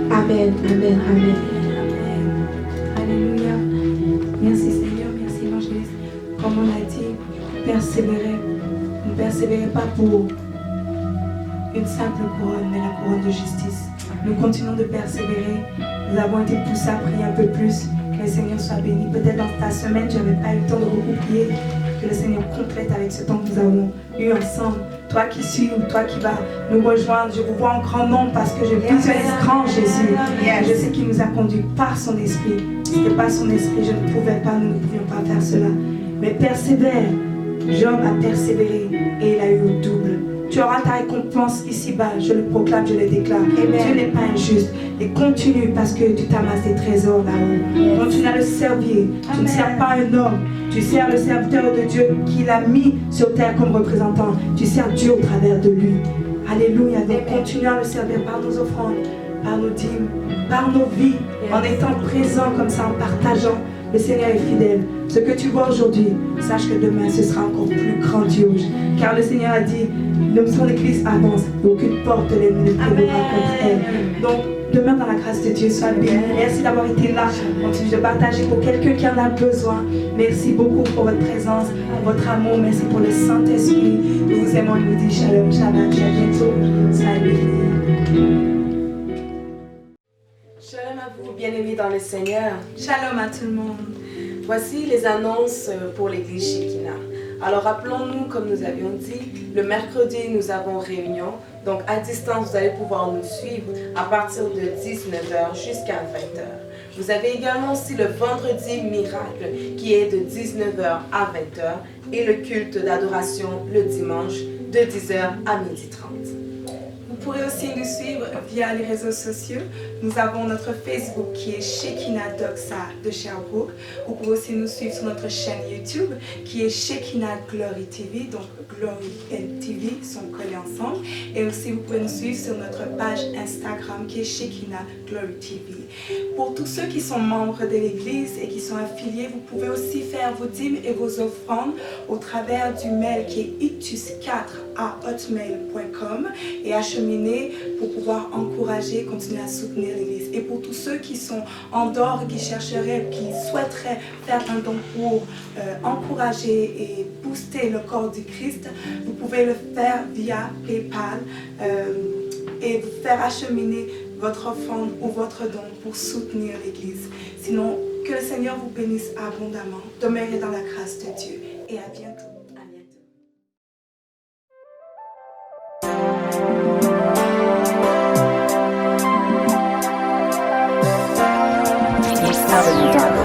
Amen, amen, amen. Alléluia. Merci, Seigneur. Merci, évangéliste. Comme on a dit, persévérer. Ne persévérez pas pour une simple couronne, mais la couronne de justice. Nous continuons de persévérer. Nous avons été poussés à prier un peu plus. Que le Seigneur soit béni. Peut-être dans ta semaine, tu n'avais pas eu le temps de beaucoup prier. Que le Seigneur complète avec ce temps que nous avons eu ensemble. Toi qui suis ou toi qui vas nous rejoindre, je vous vois en grand nombre parce que je visualise grand Jésus. Je sais qu'il nous a conduits par son esprit. Si ce n'était pas son esprit, je ne pouvais pas, nous ne pouvions pas faire cela. Mais persévère. Job a persévéré et il a eu au double. tu auras ta récompense ici-bas. Je le proclame, je le déclare. Dieu n'est pas injuste. Et continue parce que tu t'amasses des trésors là-haut. Continue à le servir. Tu ne sers pas un homme. Tu sers le serviteur de Dieu qu'il a mis sur terre comme représentant. Tu sers Dieu au travers de lui. Alléluia. Donc continue à le servir par nos offrandes, par nos dîmes, par nos vies, en étant présent comme ça, en partageant. Le Seigneur est fidèle. Ce que tu vois aujourd'hui, sache que demain ce sera encore plus grandiose. Car le Seigneur a dit, son Église avance, aucune porte de l'ennemi ne prévaudra contre elle. Donc, demain dans la grâce de Dieu, sois béni. Merci d'avoir été là. Continue de partager pour quelqu'un qui en a besoin. Merci beaucoup pour votre présence, pour votre amour. Merci pour le Saint-Esprit. Nous vous aimons. Nous dit shalom, shalom. À bientôt. Soyez bénis. Shalom à vous, bien-aimés dans le Seigneur. Shalom à tout le monde. Voici les annonces pour l'église Shekinah. Alors rappelons-nous, comme nous avions dit, le mercredi nous avons réunion. Donc à distance, vous allez pouvoir nous suivre à partir de 19h jusqu'à 20h. Vous avez également aussi le vendredi miracle qui est de 19h à 20h et le culte d'adoration le dimanche de 10h à 12h30. Vous pourrez aussi nous suivre via les réseaux sociaux. Nous avons notre Facebook qui est Shekinah Doxa de Sherbrooke. Vous pouvez aussi nous suivre sur notre chaîne YouTube qui est Shekinah Glory TV. Donc Glory et TV sont collés ensemble. Et aussi vous pouvez nous suivre sur notre page Instagram qui est Shekinah Glory TV. Pour tous ceux qui sont membres de l'église et qui sont affiliés, vous pouvez aussi faire vos dîmes et vos offrandes au travers du mail qui est itus4@hotmail.com et acheminer pour pouvoir encourager, continuer à soutenir l'église. Et pour tous ceux qui sont en dehors, qui chercheraient, qui souhaiteraient faire un don pour encourager et booster le corps du Christ, vous pouvez le faire via PayPal et faire acheminer votre offrande ou votre don pour soutenir l'église. Sinon, que le Seigneur vous bénisse abondamment. Demeurez dans la grâce de Dieu et à bientôt. www.ecstatic.com